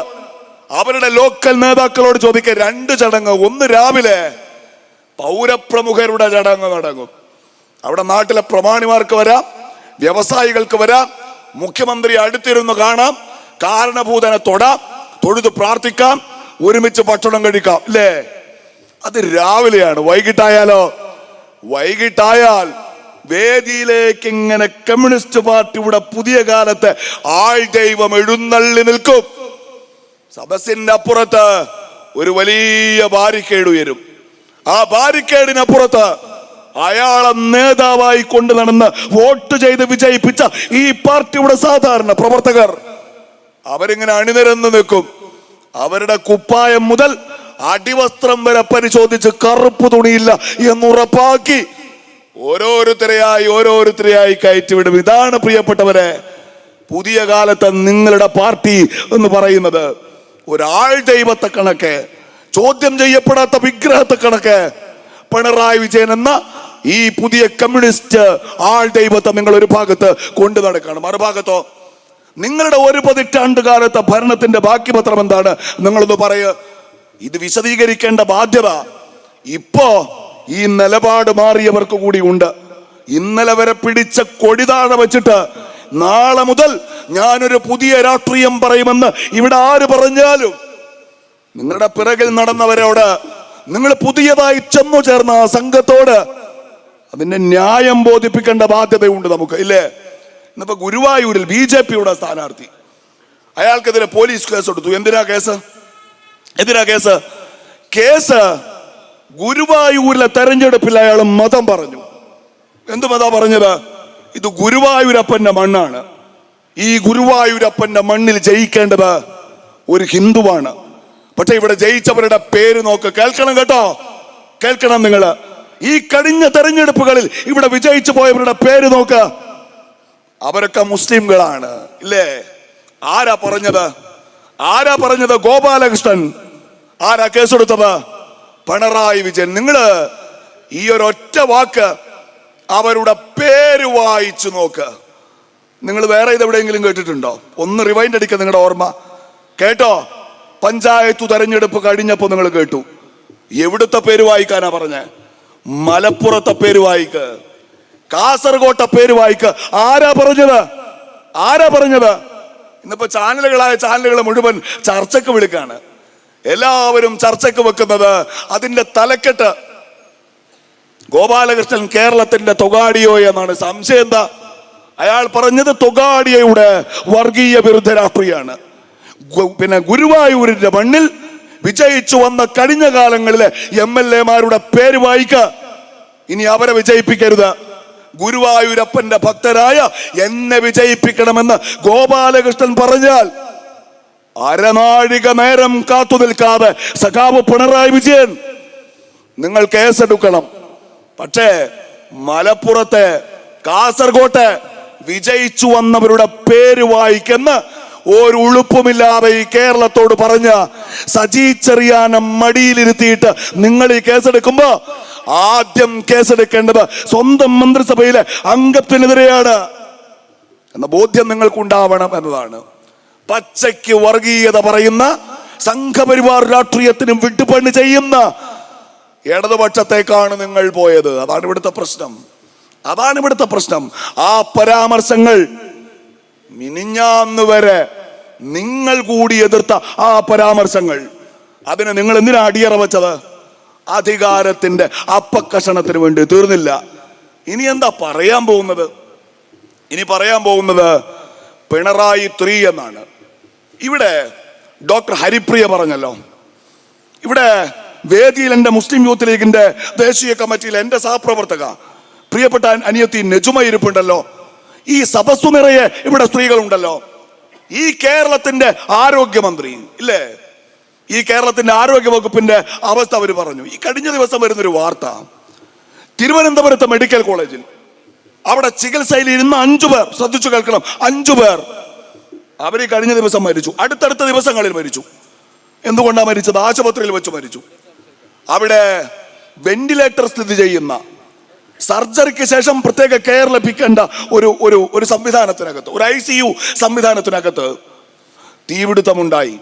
അവരുടെ ലോക്കൽ നേതാക്കളോട് ചോദിക്കുക, രണ്ട് ചടങ്ങ്. ഒന്ന് രാവിലെ പൗരപ്രമുഖരുടെ ചടങ്ങ് നടക്കും. അവിടെ നാട്ടിലെ പ്രമാണിമാർക്ക് വരാം, വ്യവസായികൾക്ക് വരാം, മുഖ്യമന്ത്രി അടുത്തിരുന്ന് കാണാം, കാരണഭൂതനെ തൊടാം, തൊഴുത് പ്രാർത്ഥിക്കാം, ഒരുമിച്ച് ഭക്ഷണം കഴിക്കാം, അല്ലേ? അത് രാവിലെയാണ്. വൈകിട്ടായാൽ വേദിയിലേക്ക് ഇങ്ങനെ കമ്മ്യൂണിസ്റ്റ് പാർട്ടിയുടെ പുതിയ കാലത്ത് ആൾ ദൈവം എഴുന്നള്ളി നിൽക്കും. സദസ്സിന്റെ അപ്പുറത്ത് ഒരു വലിയ ബാരിക്കേഡ് ഉയരും. ആ ബാരിക്കേഡിനപ്പുറത്ത് അയാളെ നേതാവായി കൊണ്ട് നടന്ന് വോട്ട് ചെയ്ത് വിജയിപ്പിച്ച ഈ പാർട്ടിയുടെ സാധാരണ പ്രവർത്തകർ അവരിങ്ങനെ അണിനിരന്ന് നിൽക്കും. അവരുടെ കുപ്പായം മുതൽ അടിവസ്ത്രം വരെ പരിശോധിച്ച് കറുപ്പ് തുണിയില്ല എന്നുറപ്പാക്കി ഓരോരുത്തരെയായി കയറ്റിവിടും. ഇതാണ് പ്രിയപ്പെട്ടവരെ പുതിയ കാലത്ത് നിങ്ങളുടെ പാർട്ടി എന്ന് പറയുന്നത്. ഒരാൾ ദൈവത്തെ കണക്ക്, ചോദ്യം ചെയ്യപ്പെടാത്ത വിഗ്രഹത്തെ കണക്ക് പിണറായി വിജയൻ എന്ന ഈ പുതിയ കമ്മ്യൂണിസ്റ്റ് ആൾ ദൈവത്തെ നിങ്ങൾ ഒരു ഭാഗത്ത് കൊണ്ടു നടക്കണം. മറുഭാഗത്തോ നിങ്ങളുടെ ഒരു പതിറ്റാണ്ട് കാലത്തെ ഭരണത്തിന്റെ ബാക്കി പത്രം എന്താണ്? നിങ്ങളൊന്ന് പറയുക. ഇത് വിശദീകരിക്കേണ്ട ബാധ്യത ഇപ്പോ ഈ നിലപാട് മാറിയവർക്ക് കൂടി ഉണ്ട്. ഇന്നലെ വരെ പിടിച്ച കൊടി താഴെ വെച്ചിട്ട് നാളെ മുതൽ ഞാനൊരു പുതിയ രാഷ്ട്രീയം പറയുമെന്ന് ഇവിടെ ആര് പറഞ്ഞാലും നിങ്ങളുടെ പിറകിൽ നടന്നവരോട്, നിങ്ങൾ പുതിയതായി ചെന്നു ചേർന്ന ആ സംഘത്തോട് അതിന്റെ ന്യായം ബോധിപ്പിക്കേണ്ട ബാധ്യതയുണ്ട് നമുക്ക്, ഇല്ലേ? ഇന്നിപ്പോ ഗുരുവായൂരിൽ BJP-യുടെ സ്ഥാനാർത്ഥി, അയാൾക്കെതിരെ പോലീസ് കേസ് എടുത്തു. എന്തിനാ കേസ്? ഗുരുവായൂരിലെ തെരഞ്ഞെടുപ്പിൽ അയാൾ മതം പറഞ്ഞു. എന്ത് മതാ പറഞ്ഞത്? ഇത് ഗുരുവായൂരപ്പന്റെ മണ്ണാണ്, ഈ ഗുരുവായൂരപ്പന്റെ മണ്ണിൽ ജയിക്കേണ്ടത് ഒരു ഹിന്ദുവാണ്. പക്ഷെ ഇവിടെ ജയിച്ചവരുടെ പേര് നോക്ക്, കേൾക്കണം കേട്ടോ, കേൾക്കണം നിങ്ങള്. ഈ കഴിഞ്ഞ തെരഞ്ഞെടുപ്പുകളിൽ ഇവിടെ വിജയിച്ചു പോയവരുടെ പേര് നോക്ക്, അവരൊക്കെ മുസ്ലിംകളാണ്, ഇല്ലേ? ആരാ പറഞ്ഞത്? ഗോപാലകൃഷ്ണൻ. ആരാ കേസെടുത്തത്? പിണറായി വിജയൻ. നിങ്ങള് ഈ ഒരൊറ്റ വാക്ക് അവരുടെ പേര് വായിച്ചു നോക്ക്. നിങ്ങൾ വേറെ ഇതെവിടെയെങ്കിലും കേട്ടിട്ടുണ്ടോ? ഒന്ന് റിവൈൻഡ് അടിക്കുക നിങ്ങളുടെ ഓർമ്മ. കേട്ടോ? പഞ്ചായത്ത് തെരഞ്ഞെടുപ്പ് കഴിഞ്ഞപ്പോ നിങ്ങൾ കേട്ടു. എവിടുത്തെ പേര് വായിക്കാനാ പറഞ്ഞേ? മലപ്പുറത്തെ പേര് വായിക്ക്, കാസർഗോട്ടെ പേര് വായിക്ക്. ആരാ പറഞ്ഞത്? ഇന്നിപ്പോ ചാനലുകൾ മുഴുവൻ ചർച്ചയ്ക്ക് വിളിക്കാണ്. എല്ലാവരും ചർച്ചയ്ക്ക് വെക്കുന്നത് അതിന്റെ തലക്കെട്ട് ഗോപാലകൃഷ്ണൻ കേരളത്തിന്റെ തൊഗാഡിയോ എന്നാണ്. സംശയം എന്താ? അയാൾ പറഞ്ഞത് തൊഗാഡിയയുടെ വർഗീയ വിരുദ്ധ രാഷ്ട്രീയമാണ്. പിന്നെ ഗുരുവായൂരിന്റെ മണ്ണിൽ വിജയിച്ചു വന്ന കഴിഞ്ഞ കാലങ്ങളിലെ MLA-മാരുടെ പേര് വായിക്ക. ഇനി അവരെ വിജയിപ്പിക്കരുത്. ഗുരുവായൂരപ്പന്റെ ഭക്തരായ എന്നെ വിജയിപ്പിക്കണമെന്ന് ഗോപാലകൃഷ്ണൻ പറഞ്ഞാൽ അരനാഴിക നേരം കാത്തു നിൽക്കാതെ സഖാവ് പിണറായി വിജയൻ നിങ്ങൾ കേസെടുക്കണം. പക്ഷേ മലപ്പുറത്തെ, കാസർഗോട്ടെ വിജയിച്ചു വന്നവരുടെ പേര് വായിക്കുന്ന ഒരു ഉളുപ്പുമില്ലാതെ ഈ കേരളത്തോട് പറഞ്ഞ സജി ചെറിയാനെ മടിയിലിരുത്തിയിട്ട് നിങ്ങൾ ഈ കേസെടുക്കുമ്പോ ആദ്യം കേസെടുക്കേണ്ടത് സ്വന്തം മന്ത്രിസഭയിലെ അംഗത്തിനെതിരെയാണ് എന്ന ബോധ്യം നിങ്ങൾക്കുണ്ടാവണം എന്നതാണ്. പച്ചയ്ക്ക് വർഗീയത പറയുന്ന, സംഘപരിവാർ രാഷ്ട്രീയത്തിനും വിട്ടുപണി ചെയ്യുന്ന ഇടതുപക്ഷത്തേക്കാണ് നിങ്ങൾ പോയത്. അതാണ് ഇവിടുത്തെ പ്രശ്നം. ആ പരാമർശങ്ങൾ മിനിഞ്ഞാന്ന് വരെ നിങ്ങൾ കൂടി എതിർത്ത ആ പരാമർശങ്ങൾ, അതിന് നിങ്ങൾ എന്തിനാ അടിയറ വെച്ചത്? അധികാരത്തിന്റെ അപ്പക്കഷണത്തിന് വേണ്ടി തീർന്നില്ല. ഇനി എന്താ പറയാൻ പോകുന്നത്? ഇനി പറയാൻ പോകുന്നത് പിണറായി 3 എന്നാണ്. ഇവിടെ ഡോക്ടർ ഹരിപ്രിയ പറഞ്ഞല്ലോ, ഇവിടെ വേദിയിൽ എൻ്റെ മുസ്ലിം യൂത്ത് ലീഗിന്റെ ദേശീയ കമ്മിറ്റിയിൽ എൻ്റെ സഹപ്രവർത്തക പ്രിയപ്പെട്ട അനിയത്തി നെജുമ ഇരിപ്പുണ്ടല്ലോ. ഈ സദസ്സു നിറയെ ഇവിടെ സ്ത്രീകളുണ്ടല്ലോ. ഈ കേരളത്തിന്റെ ആരോഗ്യമന്ത്രി ഇല്ലേ, ഈ കേരളത്തിന്റെ ആരോഗ്യ വകുപ്പിന്റെ അവസ്ഥ അവർ പറഞ്ഞു. ഈ കഴിഞ്ഞ ദിവസം വരുന്നൊരു വാർത്ത, തിരുവനന്തപുരത്തെ മെഡിക്കൽ കോളേജിൽ അവിടെ ചികിത്സയിൽ ഇരുന്ന 5 പേർ, ശ്രദ്ധിച്ചു കേൾക്കണം, 5 പേർ അവർ കഴിഞ്ഞ ദിവസം മരിച്ചു. അടുത്തടുത്ത ദിവസങ്ങളിൽ മരിച്ചു. എന്തുകൊണ്ടാണ് മരിച്ചത്? ആശുപത്രിയിൽ വെച്ച് മരിച്ചു. അവിടെ വെന്റിലേറ്റർ സ്ഥിതി ചെയ്യുന്ന, സർജറിക്ക് ശേഷം പ്രത്യേക കെയർ ലഭിക്കേണ്ട ഒരു സംവിധാനത്തിനകത്ത്, ഒരു ICU സംവിധാനത്തിനകത്ത് തീപിടുത്തമുണ്ടായി.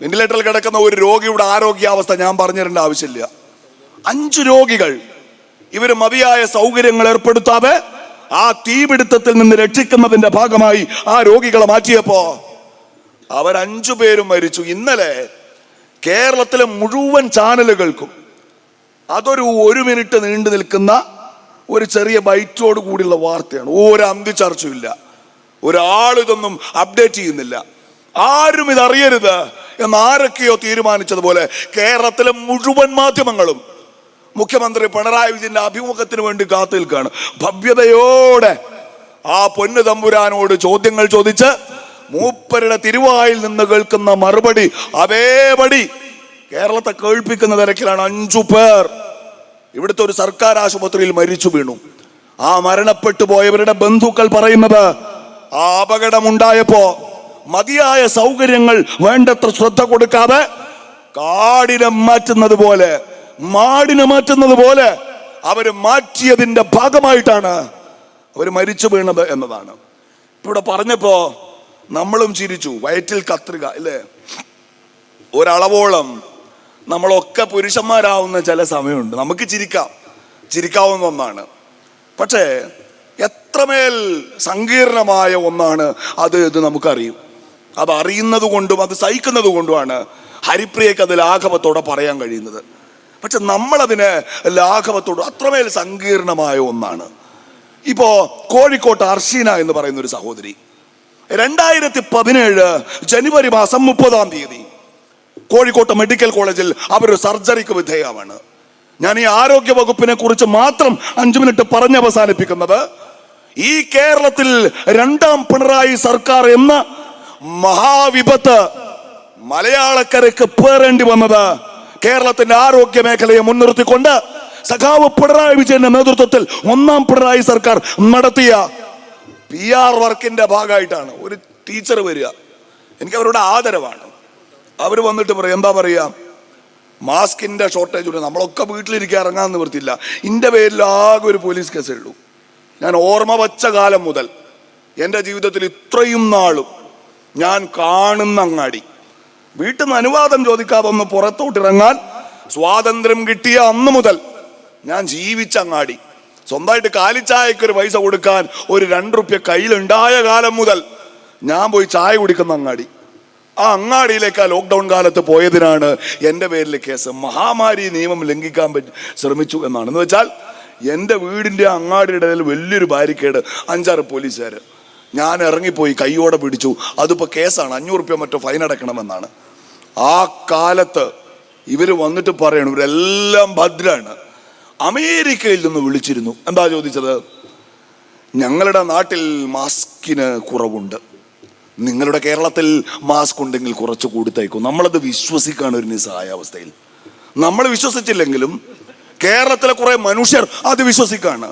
വെന്റിലേറ്ററിൽ കിടക്കുന്ന ഒരു രോഗിയുടെ ആരോഗ്യാവസ്ഥ ഞാൻ പറഞ്ഞു തരേണ്ട ആവശ്യമില്ല. 5 രോഗികൾ ഇവർ മതിയായ സൗകര്യങ്ങൾ ഏർപ്പെടുത്താതെ ആ തീപിടുത്തത്തിൽ നിന്ന് രക്ഷിക്കുന്നതിന്റെ ഭാഗമായി ആ രോഗികളെ മാറ്റിയപ്പോ അവർ 5 പേരും മരിച്ചു. ഇന്നലെ കേരളത്തിലെ മുഴുവൻ ചാനലുകൾക്കും അതൊരു 1 മിനിറ്റ് നീണ്ടു നിൽക്കുന്ന ഒരു ചെറിയ ബൈറ്റോട് കൂടിയുള്ള വാർത്തയാണ്. ഒരു അന്തി ചർച്ചയില്ല, ഒരാളിതൊന്നും അപ്ഡേറ്റ് ചെയ്യുന്നില്ല. ആരും ഇതറിയരുത് എന്ന് ആരൊക്കെയോ തീരുമാനിച്ചതുപോലെ കേരളത്തിലെ മുഴുവൻ മാധ്യമങ്ങളും മുഖ്യമന്ത്രി പിണറായി വിജയന്റെ അഭിമുഖത്തിന് വേണ്ടി കാത്തു നിൽക്കുകയാണ്. ഭവ്യതയോടെ ആ പൊന്നു തമ്പുരാനോട് ചോദ്യങ്ങൾ ചോദിച്ച് മൂപ്പരുടെ തിരുവായിൽ നിന്ന് കേൾക്കുന്ന മറുപടി അതേപടി കേരളത്തെ കേൾപ്പിക്കുന്ന തിരക്കിലാണ്. 5 പേർ ഇവിടുത്തെ ഒരു സർക്കാർ ആശുപത്രിയിൽ മരിച്ചു വീണു. ആ മരണപ്പെട്ടു പോയവരുടെ ബന്ധുക്കൾ പറയുന്നത്, ആ അപകടമുണ്ടായപ്പോ മതിയായ സൗകര്യങ്ങൾ വേണ്ടത്ര ശ്രദ്ധ കൊടുക്കാതെ കാടിനെ മാറ്റുന്നത് പോലെ, മാടിനെ മാറ്റുന്നത് പോലെ അവര് മാറ്റിയതിന്റെ ഭാഗമായിട്ടാണ് അവർ മരിച്ചു വീണത് എന്നതാണ്. ഇവിടെ പറഞ്ഞപ്പോ നമ്മളും ചിരിച്ചു. വയറ്റിൽ കത്രിക ഇല്ലേ, ഒരളവോളം നമ്മളൊക്കെ പുരുഷന്മാരാവുന്ന ചില സമയമുണ്ട്. നമുക്ക് ചിരിക്കാവുന്ന ഒന്നാണ്. പക്ഷേ എത്രമേൽ സങ്കീർണമായ ഒന്നാണ് അത് എന്ന് നമുക്കറിയും. അത് അറിയുന്നത് കൊണ്ടും അത് സഹിക്കുന്നത് കൊണ്ടുമാണ് ഹരിപ്രിയക്ക് അത് ലാഘവത്തോടെ പറയാൻ കഴിയുന്നത്. പക്ഷെ നമ്മളതിന് ലാഘവത്തോട്, അത്രമേൽ സങ്കീർണമായ ഒന്നാണ്. ഇപ്പോ കോഴിക്കോട്ട് അർഷീന എന്ന് പറയുന്ന ഒരു സഹോദരി 2017 ജനുവരി മാസം 30-ാം തീയതി കോഴിക്കോട്ടെ മെഡിക്കൽ കോളേജിൽ അവർ സർജറിക്ക് വിധേയമാണ്. ഞാൻ ഈ ആരോഗ്യ വകുപ്പിനെ കുറിച്ച് മാത്രം 5 മിനിറ്റ് പറഞ്ഞ് അവസാനിപ്പിക്കുന്നത്, ഈ കേരളത്തിൽ 2ാം പിണറായി സർക്കാർ എന്ന മഹാവിപത്ത് മലയാളക്കരയ്ക്ക് പേറേണ്ടി വന്നത് കേരളത്തിന്റെ ആരോഗ്യ മേഖലയെ മുൻനിർത്തിക്കൊണ്ട് സഖാവ് പിണറായി വിജയന്റെ നേതൃത്വത്തിൽ 1ാം പിണറായി സർക്കാർ നടത്തിയ PR വർക്കിന്റെ ഭാഗമായിട്ടാണ്. ഒരു ടീച്ചർ വരിക, എനിക്ക് അവരുടെ ആദരവാണ്. അവർ വന്നിട്ട് പറയും, എന്താ പറയുക, മാസ്കിന്റെ ഷോർട്ടേജ് ഉണ്ട്, നമ്മളൊക്കെ വീട്ടിലിരിക്കാൻ ഇറങ്ങാൻ നിവൃത്തിയില്ല, എൻ്റെ പേരിൽ ആകെ ഒരു പോലീസ് കേസേ ഉള്ളൂ. ഞാൻ ഓർമ്മ വച്ച കാലം മുതൽ എൻ്റെ ജീവിതത്തിൽ ഇത്രയും നാളും ഞാൻ കാണുന്ന അങ്ങാടി, വീട്ടിൽ നിന്ന് അനുവാദം ചോദിക്കാതെ ഒന്ന് പുറത്തോട്ടിറങ്ങാൻ സ്വാതന്ത്ര്യം കിട്ടിയ അന്ന് മുതൽ ഞാൻ ജീവിച്ച അങ്ങാടി, സ്വന്തമായിട്ട് കാലിച്ചായക്കൊരു പൈസ കൊടുക്കാൻ ഒരു 2 റുപ്യ കയ്യിലുണ്ടായ കാലം മുതൽ ഞാൻ പോയി ചായ കുടിക്കുന്ന അങ്ങാടി, ആ അങ്ങാടിയിലേക്ക് ആ ലോക്ക്ഡൗൺ കാലത്ത് പോയതിനാണ് എൻ്റെ പേരിൽ കേസ്. മഹാമാരി നിയമം ലംഘിക്കാൻ ശ്രമിച്ചു എന്നാണ്. എന്ന് വെച്ചാൽ എൻ്റെ വീടിൻ്റെ അങ്ങാടിയുടെ ഇടയിൽ വലിയൊരു ബാരിക്കേഡ്, 5-6 പോലീസുകാർ. ഞാൻ ഇറങ്ങിപ്പോയി, കൈയോടെ പിടിച്ചു. അതിപ്പോൾ കേസാണ്, 500 രൂപ മറ്റോ ഫൈൻ അടക്കണമെന്നാണ്. ആ കാലത്ത് ഇവർ വന്നിട്ട് പറയണം ഇവരെല്ലാം ഭദ്രാണ്. അമേരിക്കയിൽ നിന്ന് വിളിച്ചിരുന്നു. എന്താ ചോദിച്ചത്? ഞങ്ങളുടെ നാട്ടിൽ മാസ്കിന് കുറവുണ്ട്, നിങ്ങളുടെ കേരളത്തിൽ മാസ്ക് ഉണ്ടെങ്കിൽ കുറച്ച് കൊടുത്തയക്കും. നമ്മളത് വിശ്വസിക്കാണ് ഒരു നിസ്സഹായാവസ്ഥയിൽ. നമ്മൾ വിശ്വസിച്ചില്ലെങ്കിലും കേരളത്തിലെ കുറെ മനുഷ്യർ അത് വിശ്വസിക്കാണ്.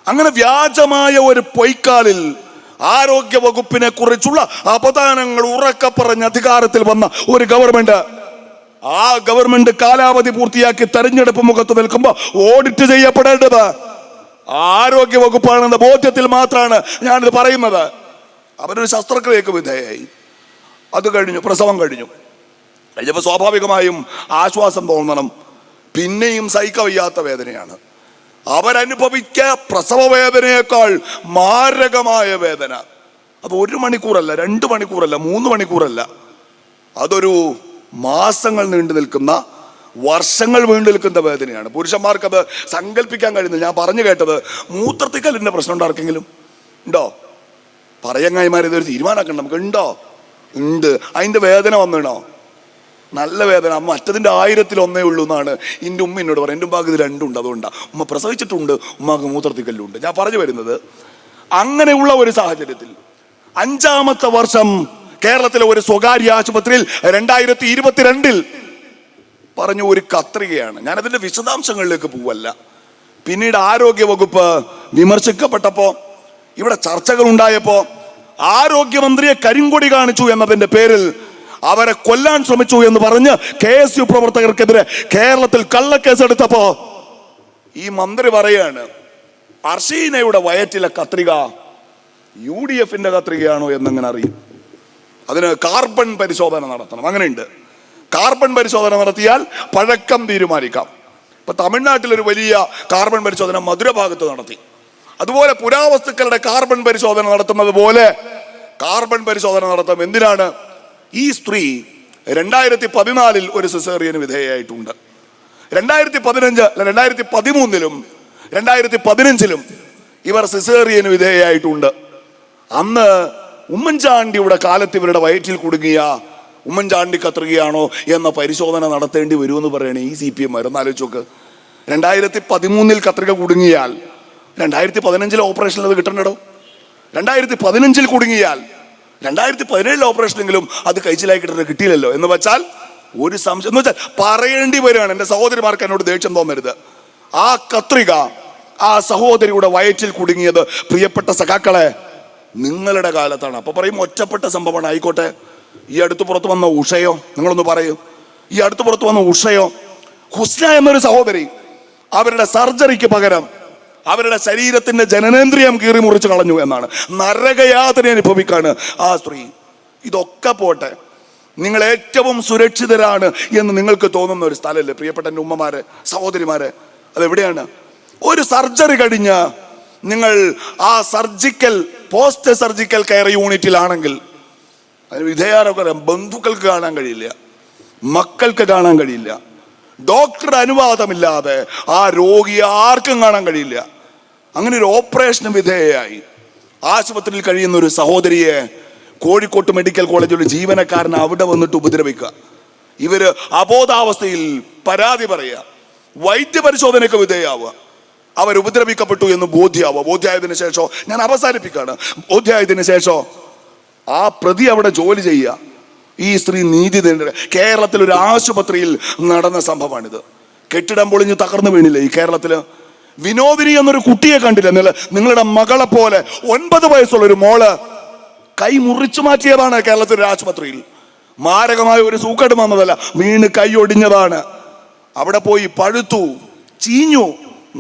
അങ്ങനെ വ്യാജമായ ഒരു പൊയ്ക്കാലിൽ ആരോഗ്യ വകുപ്പിനെ കുറിച്ചുള്ള അപദാനങ്ങൾ ഉറക്കെ പറഞ്ഞ് അധികാരത്തിൽ വന്ന ഒരു ഗവൺമെന്റ്, ആ ഗവൺമെന്റ് കാലാവധി പൂർത്തിയാക്കി തെരഞ്ഞെടുപ്പ് മുഖത്ത് നിൽക്കുമ്പോൾ ഓഡിറ്റ് ചെയ്യപ്പെടേണ്ടത് ആരോഗ്യ വകുപ്പാണെന്ന ബോധ്യത്തിൽ മാത്രമാണ് ഞാനിത് പറയുന്നത്. അവരൊരു ശസ്ത്രക്രിയക്ക് വിധേയായി. അത് കഴിഞ്ഞു, പ്രസവം കഴിഞ്ഞപ്പോൾ സ്വാഭാവികമായും ആശ്വാസം തോന്നണം. പിന്നെയും സഹിക്കവയ്യാത്ത വേദനയാണ്. അവരനുഭവിക്ക പ്രസവ വേദനയേക്കാൾ മാരകമായ വേദന. അത് 1 മണിക്കൂറല്ല, 2 മണിക്കൂറല്ല, 3 മണിക്കൂറല്ല, അതൊരു മാസങ്ങൾ നീണ്ടു നിൽക്കുന്ന, വർഷങ്ങൾ വീണ്ടു നിൽക്കുന്ന വേദനയാണ്. പുരുഷന്മാർക്കത് സങ്കല്പിക്കാൻ കഴിയുന്നത്. ഞാൻ പറഞ്ഞു കേട്ടത് മൂത്രത്തിക്കല്ലിൻ്റെ പ്രശ്നം ഉണ്ടോ ആർക്കെങ്കിലും? ഉണ്ടോ? പറയങ്ങായിമാർ ഇതൊരു തീരുമാനമാക്കണം. നമുക്ക് ഉണ്ടോ? ഉണ്ട്. അതിൻ്റെ വേദന വന്നിടണോ? നല്ല വേദന. മറ്റതിൻ്റെ 1000-1 ഉള്ളൂ എന്നാണ് എൻ്റെ ഉമ്മ എന്നോട് പറയും. എൻ്റെ ഉമ്മാക്ക് ഇത് 2 ഉണ്ട്, അതുകൊണ്ടാണ്. ഉമ്മ പ്രസവിച്ചിട്ടുണ്ട്, ഉമ്മാക്ക് മൂത്രത്തിക്കല്ലുണ്ട്. ഞാൻ പറഞ്ഞു വരുന്നത്, അങ്ങനെയുള്ള ഒരു സാഹചര്യത്തിൽ 5ാമത്തെ വർഷം കേരളത്തിലെ ഒരു സ്വകാര്യ ആശുപത്രിയിൽ 2022 പറഞ്ഞു ഒരു കത്രികയാണ്. ഞാനതിൻ്റെ വിശദാംശങ്ങളിലേക്ക് പോവല്ല. പിന്നീട് ആരോഗ്യ വകുപ്പ് വിമർശിക്കപ്പെട്ടപ്പോൾ, ഇവിടെ ചർച്ചകൾ ഉണ്ടായപ്പോൾ, ആരോഗ്യമന്ത്രിയെ കരിങ്കൊടി കാണിച്ചു എന്നതിൻ്റെ പേരിൽ അവരെ കൊല്ലാൻ ശ്രമിച്ചു എന്ന് പറഞ്ഞ് KSU പ്രവർത്തകർക്കെതിരെ കേരളത്തിൽ കള്ളക്കേസെടുത്തപ്പോ ഈ മന്ത്രി പറയാണ് അർഷീനയുടെ വയറ്റിലെ കത്രിക UDF-ന്റെ കത്രികയാണോ എന്നെങ്ങനെ അറിയും? അതിന് കാർബൺ പരിശോധന നടത്തണം. അങ്ങനെയുണ്ട്. കാർബൺ പരിശോധന നടത്തിയാൽ പഴക്കം തീരുമാനിക്കാം. ഇപ്പൊ തമിഴ്നാട്ടിൽ ഒരു വലിയ കാർബൺ പരിശോധന മധുര ഭാഗത്ത് നടത്തി. അതുപോലെ പുരാവസ്തുക്കളുടെ കാർബൺ പരിശോധന നടത്തുന്നത് പോലെ കാർബൺ പരിശോധന നടത്താം. എന്തിനാണ്? ഈ സ്ത്രീ 2014 ഒരു സിസേറിയന് വിധേയയായിട്ടുണ്ട്. 2013-ലും 2015-ലും ഇവർ സിസേറിയന് വിധേയയായിട്ടുണ്ട്. അന്ന് ഉമ്മൻചാണ്ടിയുടെ കാലത്ത് ഇവരുടെ വയറ്റിൽ കുടുങ്ങിയ ഉമ്മൻചാണ്ടി കത്രികയാണോ എന്ന പരിശോധന നടത്തേണ്ടി വരുമെന്ന് പറയണേ ഈ CPM. ഒന്ന് ആലോചിച്ച് നോക്ക്. 2013 കത്രിക കുടുങ്ങിയാൽ 2015 ഓപ്പറേഷനിൽ അത് കിട്ടണ്ടോ? 2015 കുടുങ്ങിയാൽ 2017 ഓപ്പറേഷനെങ്കിലും അത് കഴിച്ചിലായി കിട്ടിയില്ലല്ലോ. എന്ന് വെച്ചാൽ ഒരു സംശയം എന്ന് വെച്ചാൽ പറയേണ്ടി വരികയാണ്. എൻ്റെ സഹോദരിമാർക്ക് എന്നോട് ദേഷ്യം തോന്നരുത്. ആ കത്രിക ആ സഹോദരിയുടെ വയറ്റിൽ കുടുങ്ങിയത്, പ്രിയപ്പെട്ട സഖാക്കളെ, നിങ്ങളുടെ കാലത്താണ്. അപ്പൊ പറയും ഒറ്റപ്പെട്ട സംഭവമാണ്. ആയിക്കോട്ടെ, ഈ അടുത്ത് പുറത്ത് വന്ന ഉഷയോ, നിങ്ങളൊന്ന് പറയൂ. ഈ അടുത്ത് പുറത്ത് വന്ന ഉഷയോ, ഹുസ്ന എന്നൊരു സഹോദരി, അവരുടെ സർജറിക്ക് പകരം അവരുടെ ശരീരത്തിന്റെ ജനനേന്ദ്രിയം കീറി മുറിച്ച് കളഞ്ഞു എന്നാണ്. നരകയാതന അനുഭവിക്കാണ് ആ സ്ത്രീ. ഇതൊക്കെ പോട്ടെ, നിങ്ങൾ ഏറ്റവും സുരക്ഷിതരാണ് എന്ന് നിങ്ങൾക്ക് തോന്നുന്ന ഒരു സ്ഥലമല്ലേ പ്രിയപ്പെട്ട എൻ്റെ ഉമ്മമാരെ, സഹോദരിമാരെ? അതെവിടെയാണ്? ഒരു സർജറി കഴിഞ്ഞ് നിങ്ങൾ ആ പോസ്റ്റ് സർജിക്കൽ കെയർ യൂണിറ്റിലാണെങ്കിൽ അതിന് വിധേയരായ ബന്ധുക്കൾക്ക് കാണാൻ കഴിയില്ല, മക്കൾക്ക് കാണാൻ കഴിയില്ല. ഡോക്ടറുടെ അനുവാദമില്ലാതെ ആ രോഗിയെ ആർക്കും കാണാൻ കഴിയില്ല. അങ്ങനെ ഒരു ഓപ്പറേഷന് വിധേയയായി ആശുപത്രിയിൽ കഴിയുന്ന ഒരു സഹോദരിയെ കോഴിക്കോട്ട് മെഡിക്കൽ കോളേജിലെ ജീവനക്കാരൻ അവിടെ വന്നിട്ട് ഉപദ്രവിക്കുക. ഇവര് അബോധാവസ്ഥയിൽ പരാതി പറയുക, വൈദ്യപരിശോധനയ്ക്ക് വിധേയാവുക, അവർ ഉപദ്രവിക്കപ്പെട്ടു എന്ന് ബോധ്യമായതിനു ശേഷം, ഞാൻ അവസാനിപ്പിക്കുകയാണ്, ബോധ്യമായതിനു ശേഷം ആ പ്രതി അവിടെ ജോലി ചെയ്യുക. ഈ സ്ത്രീ നീതി നേടുക. കേരളത്തിൽ ഒരു ആശുപത്രിയിൽ നടന്ന സംഭവമാണിത്. കെട്ടിടം പൊളിഞ്ഞ് തകർന്നു വീണില്ലേ ഈ കേരളത്തില്? വിനോദിനി എന്നൊരു കുട്ടിയെ കണ്ടില്ല? നിങ്ങളുടെ മകളെ പോലെ 9 വയസ്സുള്ള ഒരു മോള് കൈ മുറിച്ചു മാറ്റിയതാണ് കേരളത്തിലെ ആശുപത്രിയിൽ. മാരകമായ ഒരു സൂക്കേട് വന്നതല്ല, വീണ് കൈ ഒടിഞ്ഞതാണ്. അവിടെ പോയി പഴുത്തു, ചീഞ്ഞു,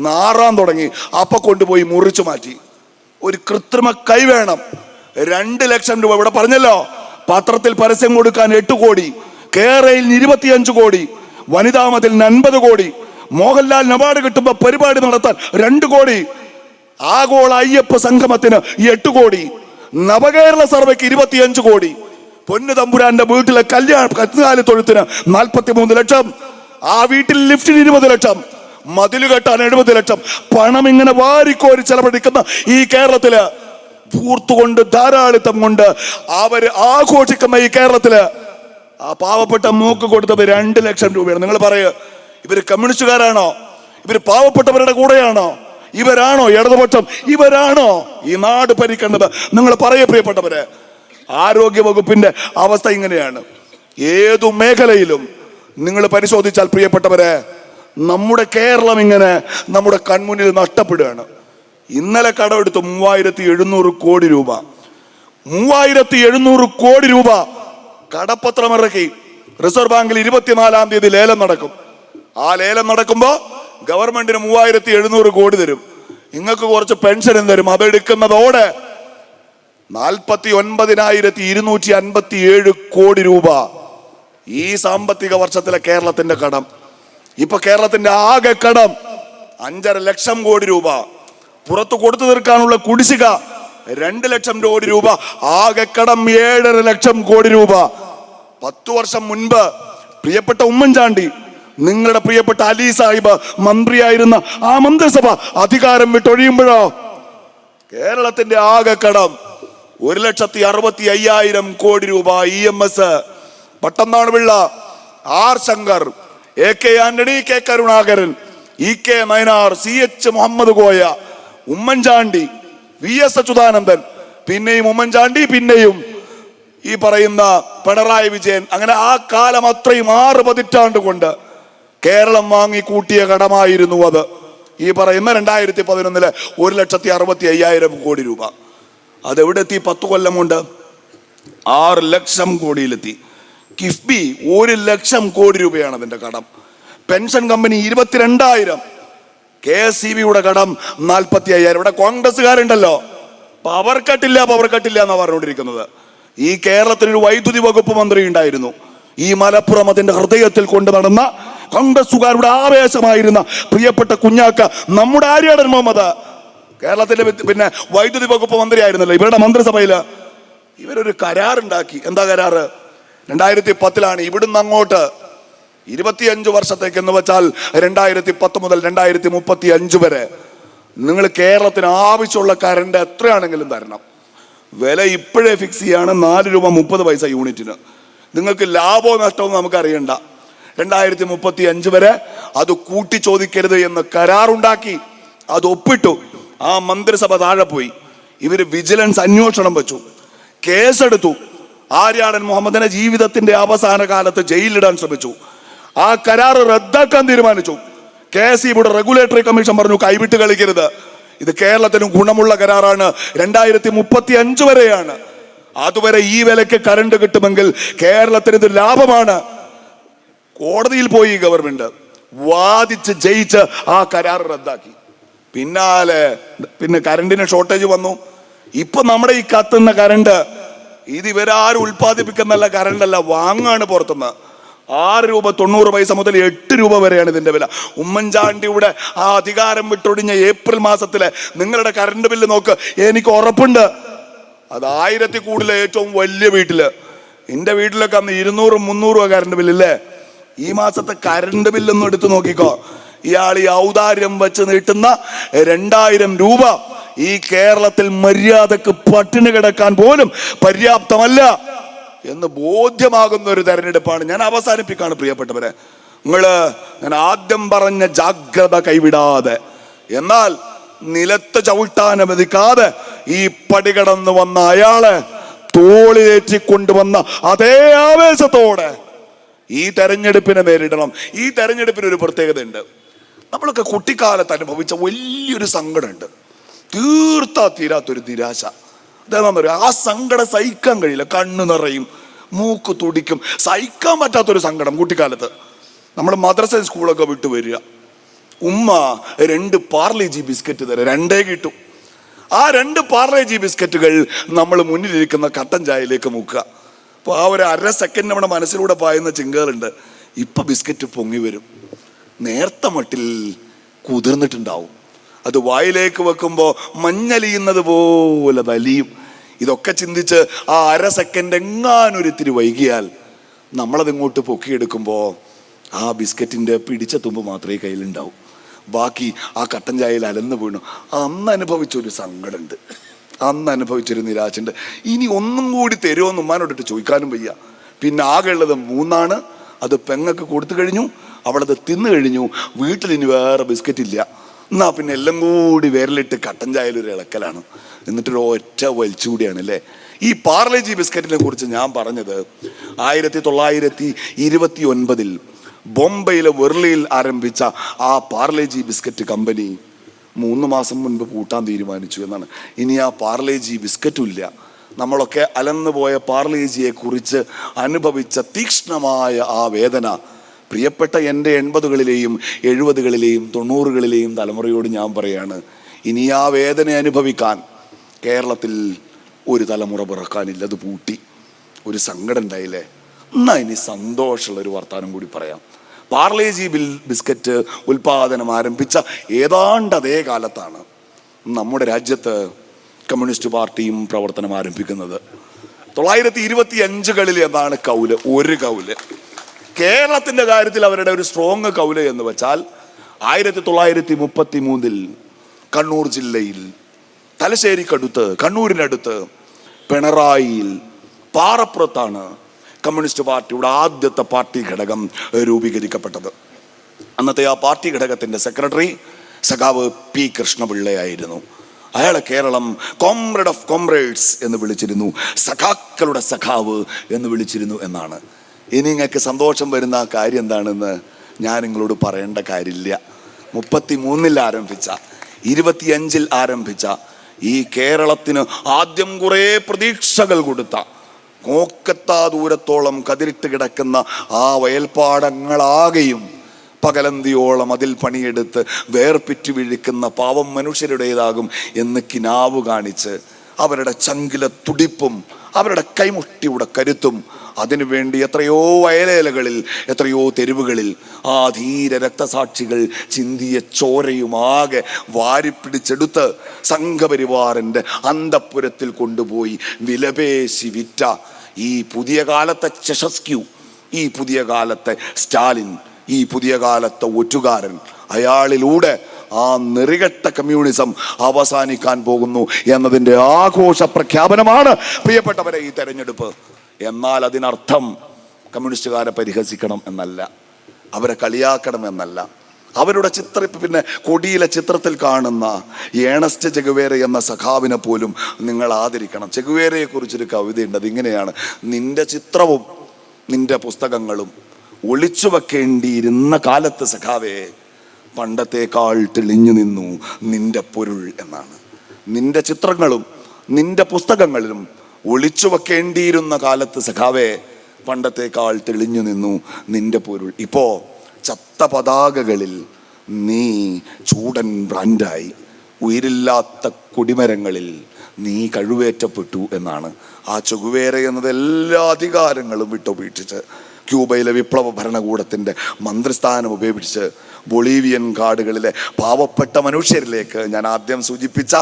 നാറാൻ തുടങ്ങി. അപ്പൊ കൊണ്ടുപോയി മുറിച്ചു മാറ്റി. ഒരു കൃത്രിമ കൈ വേണം, 2 ലക്ഷം രൂപ. ഇവിടെ പറഞ്ഞല്ലോ, പത്രത്തിൽ പരസ്യം കൊടുക്കാൻ 8 കോടി, കേരളയിൽ 25 കോടി, വനിതാ മതിലിന് 50 കോടി, മോഹൻലാൽ അവാർഡ് കിട്ടുമ്പോൾ പരിപാടി നടത്താൻ 2 കോടി, ആഗോള അയ്യപ്പ സംഗമത്തിന് 8 കോടി, നവകേരള സർവേക്ക് 25 കോടി, പൊന്നു തമ്പുരാന്റെ വീട്ടിലെ കന്നുകാലി തൊഴുത്തിന് 43 ലക്ഷം, ആ വീട്ടിൽ ലിഫ്റ്റിന് 20 ലക്ഷം, മതില് കെട്ടാൻ 70 ലക്ഷം. പണം ഇങ്ങനെ വാരിക്കോരി ചെലവഴിക്കുന്ന ഈ കേരളത്തില്, പൂർത്തുകൊണ്ട് ധാരാളിത്തം കൊണ്ട് അവര് ആഘോഷിക്കുന്ന ഈ കേരളത്തില് ആ പാവപ്പെട്ട മൂക്ക് കൊടുത്തത് 2 ലക്ഷം രൂപയാണ്. നിങ്ങൾ പറയുക, ഇവര് കമ്മ്യൂണിസ്റ്റുകാരാണോ? ഇവര് പാവപ്പെട്ടവരുടെ കൂടെയാണോ? ഇവരാണോ ഇടതുപക്ഷം? ഇവരാണോ ഈ നാട് ഭരിക്കേണ്ടത്? നിങ്ങൾ പറയ പ്രിയപ്പെട്ടവരെ. ആരോഗ്യ വകുപ്പിന്റെ അവസ്ഥ ഇങ്ങനെയാണ്. ഏതു മേഖലയിലും നിങ്ങൾ പരിശോധിച്ചാൽ പ്രിയപ്പെട്ടവരെ, നമ്മുടെ കേരളം ഇങ്ങനെ നമ്മുടെ കൺമുന്നിൽ നഷ്ടപ്പെടുകയാണ്. ഇന്നലെ കടമെടുത്തു 3700 കോടി രൂപ. 3700 കോടി രൂപ കടപ്പത്രം ഇറക്കി. റിസർവ് ബാങ്കിൽ 24-ാം തീയതി ലേലം നടക്കും. ആ ലേലം നടക്കുമ്പോ ഗവൺമെന്റിന് 3700 കോടി തരും. നിങ്ങൾക്ക് കുറച്ച് പെൻഷനും തരും. അതെടുക്കുന്നതോടെ 49,257 കോടി രൂപ ഈ സാമ്പത്തിക വർഷത്തിലെ കേരളത്തിന്റെ കടം. ഇപ്പൊ കേരളത്തിന്റെ ആകെ കടം 5.5 ലക്ഷം കോടി രൂപ. പുറത്തു കൊടുത്തു തീർക്കാനുള്ള കുടിശ്ശിക 2 ലക്ഷം കോടി രൂപ. ആകെ കടം 7.5 ലക്ഷം കോടി രൂപ. 10 വർഷം മുൻപ് പ്രിയപ്പെട്ട ഉമ്മൻചാണ്ടി, നിങ്ങളുടെ പ്രിയപ്പെട്ട അലി സാഹിബ് മന്ത്രിയായിരുന്ന ആ മന്ത്രിസഭ അധികാരം വിട്ടൊഴിയുമ്പോഴോ കേരളത്തിന്റെ ആകെ കടം 1,65,000 കോടി രൂപ. EMS, പട്ടന്നാണ് Pillai, R Shankar, AK Antony, K Karunakaran, EK Nayanar, CH Muhammad Koya, Oommen Chandy, VS Achuthanandan, പിന്നെയും ഉമ്മൻചാണ്ടി, പിന്നെയും ഈ പറയുന്ന പിണറായി വിജയൻ. അങ്ങനെ ആ കാലം അത്രയും 6 പതിറ്റാണ്ട് കൊണ്ട് കേരളം വാങ്ങി കൂട്ടിയ കടമായിരുന്നു അത്. ഈ പറയുന്ന 2011 1,65,000 കോടി രൂപ. അതെവിടെ എത്തി? 10 കൊല്ലം കൊണ്ട് 6 ലക്ഷം കോടിയിലെത്തി. കിഫ്ബി 1 ലക്ഷം കോടി രൂപയാണ് അതിന്റെ കടം. Pension company 22,000. KSEBിയുടെ കടം 45,000. ഇവിടെ കോൺഗ്രസ്സുകാരുണ്ടല്ലോ, പവർ കട്ടില്ല എന്നാ പറഞ്ഞുകൊണ്ടിരിക്കുന്നത്. ഈ കേരളത്തിനൊരു വൈദ്യുതി വകുപ്പ് മന്ത്രി ഉണ്ടായിരുന്നു. ഈ മലപ്പുറം അതിന്റെ ഹൃദയത്തിൽ കൊണ്ട് നടന്ന കോൺഗ്രസ്സുകാരുടെ ആവേശമായിരുന്ന പ്രിയപ്പെട്ട കുഞ്ഞാക്ക, നമ്മുടെ ആര്യാടൻ മുഹമ്മദ്, കേരളത്തിന്റെ പിന്നെ വൈദ്യുതി വകുപ്പ് മന്ത്രി ആയിരുന്നല്ലോ. ഇവരുടെ മന്ത്രിസഭയില് ഇവരൊരു കരാറുണ്ടാക്കി. എന്താ കരാറ്? 2010 ഇവിടുന്ന് അങ്ങോട്ട് 25 വർഷത്തേക്ക് എന്ന് വെച്ചാൽ 2010 മുതൽ 2035 വരെ നിങ്ങൾ കേരളത്തിന് ആവശ്യമുള്ള കറണ്ട് എത്രയാണെങ്കിലും തരണം. വില ഇപ്പോഴേ ഫിക്സ് ചെയ്യാണ് 4 രൂപ 30 പൈസ യൂണിറ്റിന്. നിങ്ങൾക്ക് ലാഭവും നഷ്ടവും നമുക്ക് അറിയണ്ട. 2035 വരെ അത് കൂട്ടി ചോദിക്കരുത് എന്ന് കരാറുണ്ടാക്കി. അത് ഒപ്പിട്ടു. ആ മന്ത്രിസഭ താഴെ പോയി. ഇവര് വിജിലൻസ് അന്വേഷണം വെച്ചു, കേസെടുത്തു. ആര്യാടൻ മുഹമ്മദിനെ ജീവിതത്തിന്റെ അവസാന കാലത്ത് ജയിലിടാൻ ശ്രമിച്ചു. ആ കരാർ റദ്ദാക്കാൻ തീരുമാനിച്ചു. KSEBിയുടെ റെഗുലേറ്ററി കമ്മീഷൻ പറഞ്ഞു കൈവിട്ട് കളിക്കരുത്, ഇത് കേരളത്തിന് ഗുണമുള്ള കരാറാണ്, 2035 വരെയാണ്. അതുവരെ ഈ വിലക്ക് കറണ്ട് കിട്ടുമെങ്കിൽ കേരളത്തിന് ഇത് ലാഭമാണ്. കോടതിയിൽ പോയി ഗവൺമെന്റ്, വാദിച്ച് ജയിച്ച് ആ കരാർ റദ്ദാക്കി. പിന്നെ കറണ്ടിന് ഷോർട്ടേജ് വന്നു. ഇപ്പൊ നമ്മുടെ ഈ കത്തുന്ന കറണ്ട് ഇത് ഇവരാരും ഉൽപ്പാദിപ്പിക്കുന്നല്ല, കറണ്ടല്ല, വാങ്ങാണ് പുറത്തുനിന്ന്. 6 രൂപ 90 പൈസ മുതൽ 8 രൂപ വരെയാണ് ഇതിന്റെ വില. ഉമ്മൻചാണ്ടിയുടെ ആ അധികാരം വിട്ടൊടിഞ്ഞ ഏപ്രിൽ മാസത്തിലെ നിങ്ങളുടെ കറണ്ട് ബില്ല് നോക്ക്. എനിക്ക് ഉറപ്പുണ്ട് അത് 1000 കൂടുതൽ ഏറ്റവും വലിയ വീട്ടില്. എന്റെ വീട്ടിലൊക്കെ അന്ന് 200-300 രൂപ കറണ്ട് ബില്ലില്ലേ. ഈ മാസത്തെ കറണ്ട് ബില്ലൊന്നും എടുത്തു നോക്കിക്കോ. ഇയാൾ ഈ ഔദാര്യം വെച്ച് നീട്ടുന്ന 2000 രൂപ ഈ കേരളത്തിൽ മര്യാദക്ക് പട്ടിണി കിടക്കാൻ പോലും പര്യാപ്തമല്ല എന്ന് ബോധ്യമാകുന്ന ഒരു തെരഞ്ഞെടുപ്പാണ്. ഞാൻ അവസാനിപ്പിക്കാണ് പ്രിയപ്പെട്ടവരെ. ഞാൻ ആദ്യം പറഞ്ഞ ജാഗ്രത കൈവിടാതെ, എന്നാൽ നിലത്ത് ചവിട്ടാൻ അനുവദിക്കാതെ ഈ പടി കടന്നു വന്ന അയാളെ തോളിലേറ്റിക്കൊണ്ടുവന്ന അതേ ആവേശത്തോടെ ഈ തെരഞ്ഞെടുപ്പിനെ നേരിടണം. ഈ തെരഞ്ഞെടുപ്പിന് ഒരു പ്രത്യേകതയുണ്ട്. നമ്മളൊക്കെ കുട്ടിക്കാലത്ത് അനുഭവിച്ച വലിയൊരു സങ്കടമുണ്ട്, തീർത്താ തീരാത്തൊരു നിരാശ. അതെന്താ പറയുക, ആ സങ്കടം സഹിക്കാൻ കഴിയില്ല. കണ്ണ് നിറയും, മൂക്ക് തുടിക്കും, സഹിക്കാൻ പറ്റാത്തൊരു സങ്കടം. കുട്ടിക്കാലത്ത് നമ്മൾ മദ്രസ സ്കൂളൊക്കെ വിട്ടു വരിക, ഉമ്മ 2 പാർലേജി ബിസ്ക്കറ്റ് തരാം, 2 കിട്ടും. ആ 2 പാർലേജി ബിസ്ക്കറ്റുകൾ നമ്മൾ മുന്നിലിരിക്കുന്ന കട്ടൻ ചായയിലേക്ക് മുക്കുക. അപ്പോൾ ആ ഒരു 1/2 സെക്കൻഡ് നമ്മുടെ മനസ്സിലൂടെ പായുന്ന ചിന്തകളുണ്ട്. ഇപ്പൊ ബിസ്ക്കറ്റ് പൊങ്ങി വരും, നേർത്ത മട്ടിൽ കുതിർന്നിട്ടുണ്ടാവും. അത് വായിലേക്ക് വെക്കുമ്പോൾ മഞ്ഞലിയുന്നത് പോലെ വലിയും. ഇതൊക്കെ ചിന്തിച്ച് ആ അര സെക്കൻഡ് എങ്ങാനൊരിത്തിരി വൈകിയാൽ നമ്മളതിങ്ങോട്ട് പൊക്കിയെടുക്കുമ്പോൾ ആ ബിസ്ക്കറ്റിൻ്റെ പിടിച്ച തുമ്പ് മാത്രമേ കയ്യിലുണ്ടാവൂ. ബാക്കി ആ കട്ടൻ ചായയിൽ അലന്ന് വീണു. അന്ന് അനുഭവിച്ചൊരു സങ്കടമുണ്ട്, അന്ന് അനുഭവിച്ചൊരു നിരാശയുണ്ട്. ഇനി ഒന്നും കൂടി തരുമോന്ന് ഉമ്മാനോട്ടിട്ട് ചോദിക്കാനും വയ്യ. പിന്നെ ആകെ ഉള്ളത് 3, അത് പെങ്ങക്ക് കൊടുത്തു കഴിഞ്ഞു, അവളത് തിന്നു കഴിഞ്ഞു. വീട്ടിലിനി വേറെ ബിസ്ക്കറ്റ് ഇല്ല. എന്നാ പിന്നെ എല്ലാം കൂടി വിരലിട്ട് കട്ടൻ ചായയിലൊരു ഇളക്കലാണ്, എന്നിട്ടൊരു ഒറ്റ വലിച്ചുകൂടിയാണ് അല്ലേ. ഈ പാർലേജി ബിസ്ക്കറ്റിനെ കുറിച്ച് ഞാൻ പറഞ്ഞത് 1929 ബോംബെയിലെ വെർലിയിൽ ആരംഭിച്ച ആ പാർലേജി ബിസ്ക്കറ്റ് കമ്പനി 3 മാസം മുൻപ് പൂട്ടാൻ തീരുമാനിച്ചു എന്നാണ്. ഇനി ആ പാർലേജി ബിസ്ക്കറ്റും ഇല്ല. നമ്മളൊക്കെ അലന്നു പോയ പാർലേജിയെ കുറിച്ച് അനുഭവിച്ച തീക്ഷ്ണമായ ആ വേദന പ്രിയപ്പെട്ട എൻ്റെ 80കളിലെയും 70കളിലെയും 90കളിലെയും തലമുറയോട് ഞാൻ പറയാണ്, ഇനി ആ വേദന അനുഭവിക്കാൻ കേരളത്തിൽ ഒരു തലമുറ പിറക്കാനില്ല. അത് പൂട്ടി. ഒരു സങ്കടം ഉണ്ടായില്ലേ? എന്നാ ഇനി സന്തോഷമുള്ളൊരു വർത്താനം കൂടി പറയാം. പാർലേജി ബിസ്ക്കറ്റ് ഉൽപാദനം ആരംഭിച്ച ഏതാണ്ട് അതേ കാലത്താണ് നമ്മുടെ രാജ്യത്ത് കമ്മ്യൂണിസ്റ്റ് പാർട്ടിയും പ്രവർത്തനം ആരംഭിക്കുന്നത്. 1925കളിൽ എന്താണ് കൗല്? ഒരു കൗല്. കേരളത്തിൻ്റെ കാര്യത്തിൽ അവരുടെ ഒരു സ്ട്രോങ് കൗല് എന്ന് വെച്ചാൽ 1933 കണ്ണൂർ ജില്ലയിൽ തലശ്ശേരിക്കടുത്ത്, കണ്ണൂരിനടുത്ത് പിണറായിയിൽ പാറപ്പുറത്താണ് കമ്മ്യൂണിസ്റ്റ് പാർട്ടിയുടെ ആദ്യത്തെ പാർട്ടി ഘടകം രൂപീകരിക്കപ്പെട്ടത്. അന്നത്തെ ആ പാർട്ടി ഘടകത്തിൻ്റെ സെക്രട്ടറി സഖാവ് പി കൃഷ്ണപിള്ളയായിരുന്നു. അയാളെ കേരളം കോമ്രേഡ് ഓഫ് കോമ്രേഡ്സ് എന്ന് വിളിച്ചിരുന്നു, സഖാക്കളുടെ സഖാവ് എന്ന് വിളിച്ചിരുന്നു എന്നാണ്. ഇനി നിങ്ങൾക്ക് സന്തോഷം വരുന്ന ആ കാര്യം എന്താണെന്ന് ഞാൻ നിങ്ങളോട് പറയേണ്ട കാര്യമില്ല. 33 ആരംഭിച്ച, 25 ആരംഭിച്ച ഈ കേരളത്തിന് ആദ്യം കുറേ പ്രതീക്ഷകൾ കൊടുത്ത, നോക്കെത്താ ദൂരത്തോളം കതിരിട്ട് കിടക്കുന്ന ആ വയൽപ്പാടങ്ങളാകെയും പകലന്തിയോളം അതിൽ പണിയെടുത്ത് വേർപിറ്റു വീഴിക്കുന്ന പാവം മനുഷ്യരുടേതാകും എന്ന് കിനാവ് കാണിച്ച് അവരുടെ ചങ്കിലെ തുടിപ്പും അവരുടെ കൈമുഷ്ടിയുടെ കരുത്തും അതിനുവേണ്ടി എത്രയോ വയലേലകളിൽ, എത്രയോ തെരുവുകളിൽ ആ ധീര രക്തസാക്ഷികൾ ചിന്തിയ ചോരയുമാകെ വാരിപ്പിടിച്ചെടുത്ത് സംഘപരിവാറിൻ്റെ അന്തഃപുരത്തിൽ കൊണ്ടുപോയി വിലപേശി വിറ്റ ഈ പുതിയ കാലത്തെ ചെഷസ്ക്യൂ, ഈ പുതിയ കാലത്തെ സ്റ്റാലിൻ, ഈ പുതിയ കാലത്തെ ഒറ്റുകാരൻ, അയാളിലൂടെ ആ നെറികെട്ട കമ്മ്യൂണിസം അവസാനിക്കാൻ പോകുന്നു എന്നതിൻ്റെ ആഘോഷ പ്രഖ്യാപനമാണ് പ്രിയപ്പെട്ടവരെ ഈ തെരഞ്ഞെടുപ്പ്. എന്നാൽ അതിനർത്ഥം കമ്മ്യൂണിസ്റ്റുകാരെ പരിഹസിക്കണം എന്നല്ല, അവരെ കളിയാക്കണം എന്നല്ല. അവരുടെ പിന്നെ കൊടിയിലെ ചിത്രത്തിൽ കാണുന്ന ഏണസ്റ്റ് ചെഗുവേര എന്ന സഖാവിനെ പോലും നിങ്ങൾ ആദരിക്കണം. ചെഗുവേരയെ കുറിച്ചൊരു കവിതയുണ്ട്, അതിങ്ങനെയാണ്: നിന്റെ ചിത്രവും നിന്റെ പുസ്തകങ്ങളും ഒളിച്ചു വെക്കേണ്ടിയിരുന്ന കാലത്ത് സഖാവേ പണ്ടത്തേക്കാൾ തെളിഞ്ഞു നിന്നു നിന്റെ പൊരുൾ എന്നാണ്. നിന്റെ ചിത്രങ്ങളും നിന്റെ പുസ്തകങ്ങളിലും ഒളിച്ചു വെക്കേണ്ടിയിരുന്ന കാലത്ത് സഖാവേ പണ്ടത്തേക്കാൾ തെളിഞ്ഞു നിന്നു നിന്റെ പൊരുൾ. ഇപ്പോ ചത്ത പതാകകളിൽ നീ ചൂടൻ ബ്രാൻഡായി, ഉയിരില്ലാത്ത കൊടിമരങ്ങളിൽ നീ കഴിവേറ്റപ്പെട്ടു എന്നാണ്. ആ ചെഗുവേര എന്നത് എല്ലാ അധികാരങ്ങളും വിട്ടുപേക്ഷിച്ച് ക്യൂബയിലെ വിപ്ലവ ഭരണകൂടത്തിൻ്റെ മന്ത്രിസ്ഥാനം ഉപേക്ഷിച്ച് ബൊളീവിയൻ കാടുകളിലെ പാവപ്പെട്ട മനുഷ്യരിലേക്ക്, ഞാൻ ആദ്യം സൂചിപ്പിച്ച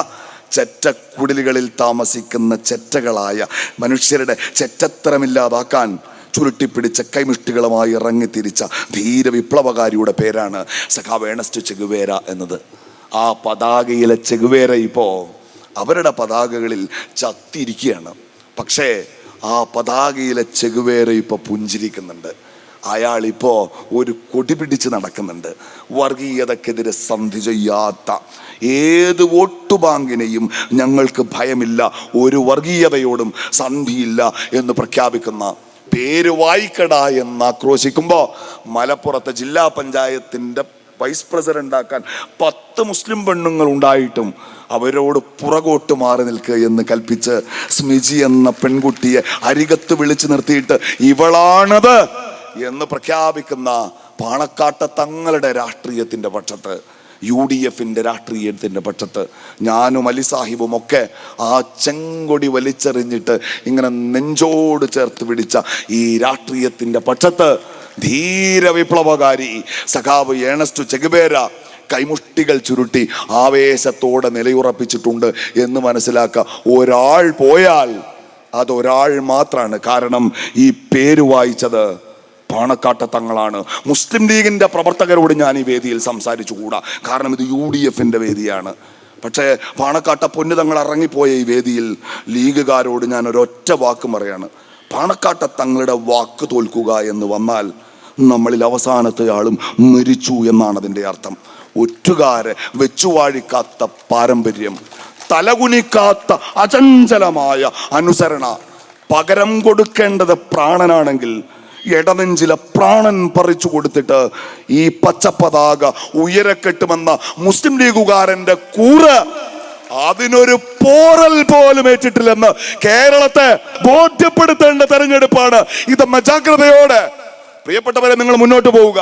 ചെറ്റക്കുടിലുകളിൽ താമസിക്കുന്ന ചെറ്റകളായ മനുഷ്യരുടെ ചെറ്റത്തരമില്ലാതാക്കാൻ ചുരുട്ടിപ്പിടിച്ച കൈമുഷ്ടികളുമായി ഇറങ്ങിത്തിരിച്ച ധീര വിപ്ലവകാരിയുടെ പേരാണ് സഖാവ് ഏണസ്റ്റ് ചെഗുവേര എന്നത്. ആ പതാകയിലെ ചെഗുവേര ഇപ്പോൾ അവരുടെ പതാകകളിൽ ചത്തിരിക്കുകയാണ്. പക്ഷേ ആ പതാകയിലെ ചെഗുവേര ഇപ്പോൾ പുഞ്ചിരിക്കുന്നുണ്ട്. അയാളിപ്പോൾ ഒരു കൊടി പിടിച്ച് നടക്കുന്നുണ്ട്. വർഗീയതക്കെതിരെ സന്ധി ചെയ്യാത്ത ഏത് വോട്ട് ബാങ്കിനെയും ഞങ്ങൾക്ക് ഭയമില്ല, ഒരു വർഗീയതയോടും സന്ധിയില്ല എന്ന് പ്രഖ്യാപിക്കുന്ന, പേര് വായിക്കട എന്ന് ആക്രോശിക്കുമ്പോൾ മലപ്പുറത്തെ ജില്ലാ പഞ്ചായത്തിൻ്റെ വൈസ് പ്രസിഡൻ്റാക്കാൻ 10 മുസ്ലിം പെണ്ണുങ്ങൾ ഉണ്ടായിട്ടും അവരോട് പുറകോട്ട് മാറി നിൽക്കുക എന്ന് കൽപ്പിച്ച് സ്മിജി എന്ന പെൺകുട്ടിയെ അരികത്ത് വിളിച്ചു നിർത്തിയിട്ട് ഇവളാണത് എന്ന് പ്രഖ്യാപിക്കുന്ന പാണക്കാട്ടെ തങ്ങളുടെ രാഷ്ട്രീയത്തിൻ്റെ പക്ഷത്ത്, UDFിൻ്റെ രാഷ്ട്രീയത്തിൻ്റെ പക്ഷത്ത് ഞാനും അലി സാഹിബും ഒക്കെ ആ ചെങ്കൊടി വലിച്ചെറിഞ്ഞിട്ട് ഇങ്ങനെ നെഞ്ചോട് ചേർത്ത് പിടിച്ച ഈ രാഷ്ട്രീയത്തിൻ്റെ പക്ഷത്ത് ധീര വിപ്ലവകാരി സഖാവ് ഏണസ്റ്റ് ചെഗുവേര കൈമുഷ്ടികൾ ചുരുട്ടി ആവേശത്തോടെ നിലയുറപ്പിച്ചിട്ടുണ്ട് എന്ന് മനസ്സിലാക്കുക. ഒരാൾ പോയാൽ അതൊരാൾ മാത്രമാണ്. കാരണം ഈ പേര് വായിച്ചത് പാണക്കാട്ട് തങ്ങളാണ്. മുസ്ലിം ലീഗിന്റെ പ്രവർത്തകരോട് ഞാൻ ഈ വേദിയിൽ സംസാരിച്ചുകൂടാ, കാരണം ഇത് UDFന്റെ വേദിയാണ്. പക്ഷേ പാണക്കാട്ട പൊന്നു തങ്ങൾ ഇറങ്ങിപ്പോയ ഈ വേദിയിൽ ലീഗുകാരോട് ഞാൻ ഒരൊറ്റ വാക്ക് പറയാണ്. പാണക്കാട്ട തങ്ങളുടെ വാക്ക് തോൽക്കുക എന്ന് വന്നാൽ നമ്മളിൽ അവസാനത്തെ ആളും മരിച്ചു എന്നാണ് അതിൻ്റെ അർത്ഥം. ഒറ്റുകാരെ വെച്ചുവാഴിക്കാത്ത പാരമ്പര്യം, തലകുനിക്കാത്ത അചഞ്ചലമായ അനുസരണ, പകരം കൊടുക്കേണ്ടത് പ്രാണനാണെങ്കിൽ ഇടനെഞ്ചിലെ പ്രാണൻ പറിച്ചു കൊടുത്തിട്ട് ഈ പച്ചപ്പതാക ഉയരക്കെട്ടുമെന്ന മുസ്ലിം ലീഗുകാരന്റെ കൂറ് അതിനൊരു പോറൽ പോലും ഏറ്റിട്ടില്ലെന്ന് കേരളത്തെ ബോധ്യപ്പെടുത്തേണ്ട തെരഞ്ഞെടുപ്പാണ് ഇത്. ജാഗ്രതയോടെ പ്രിയപ്പെട്ടവരെ നിങ്ങൾ മുന്നോട്ട് പോവുക.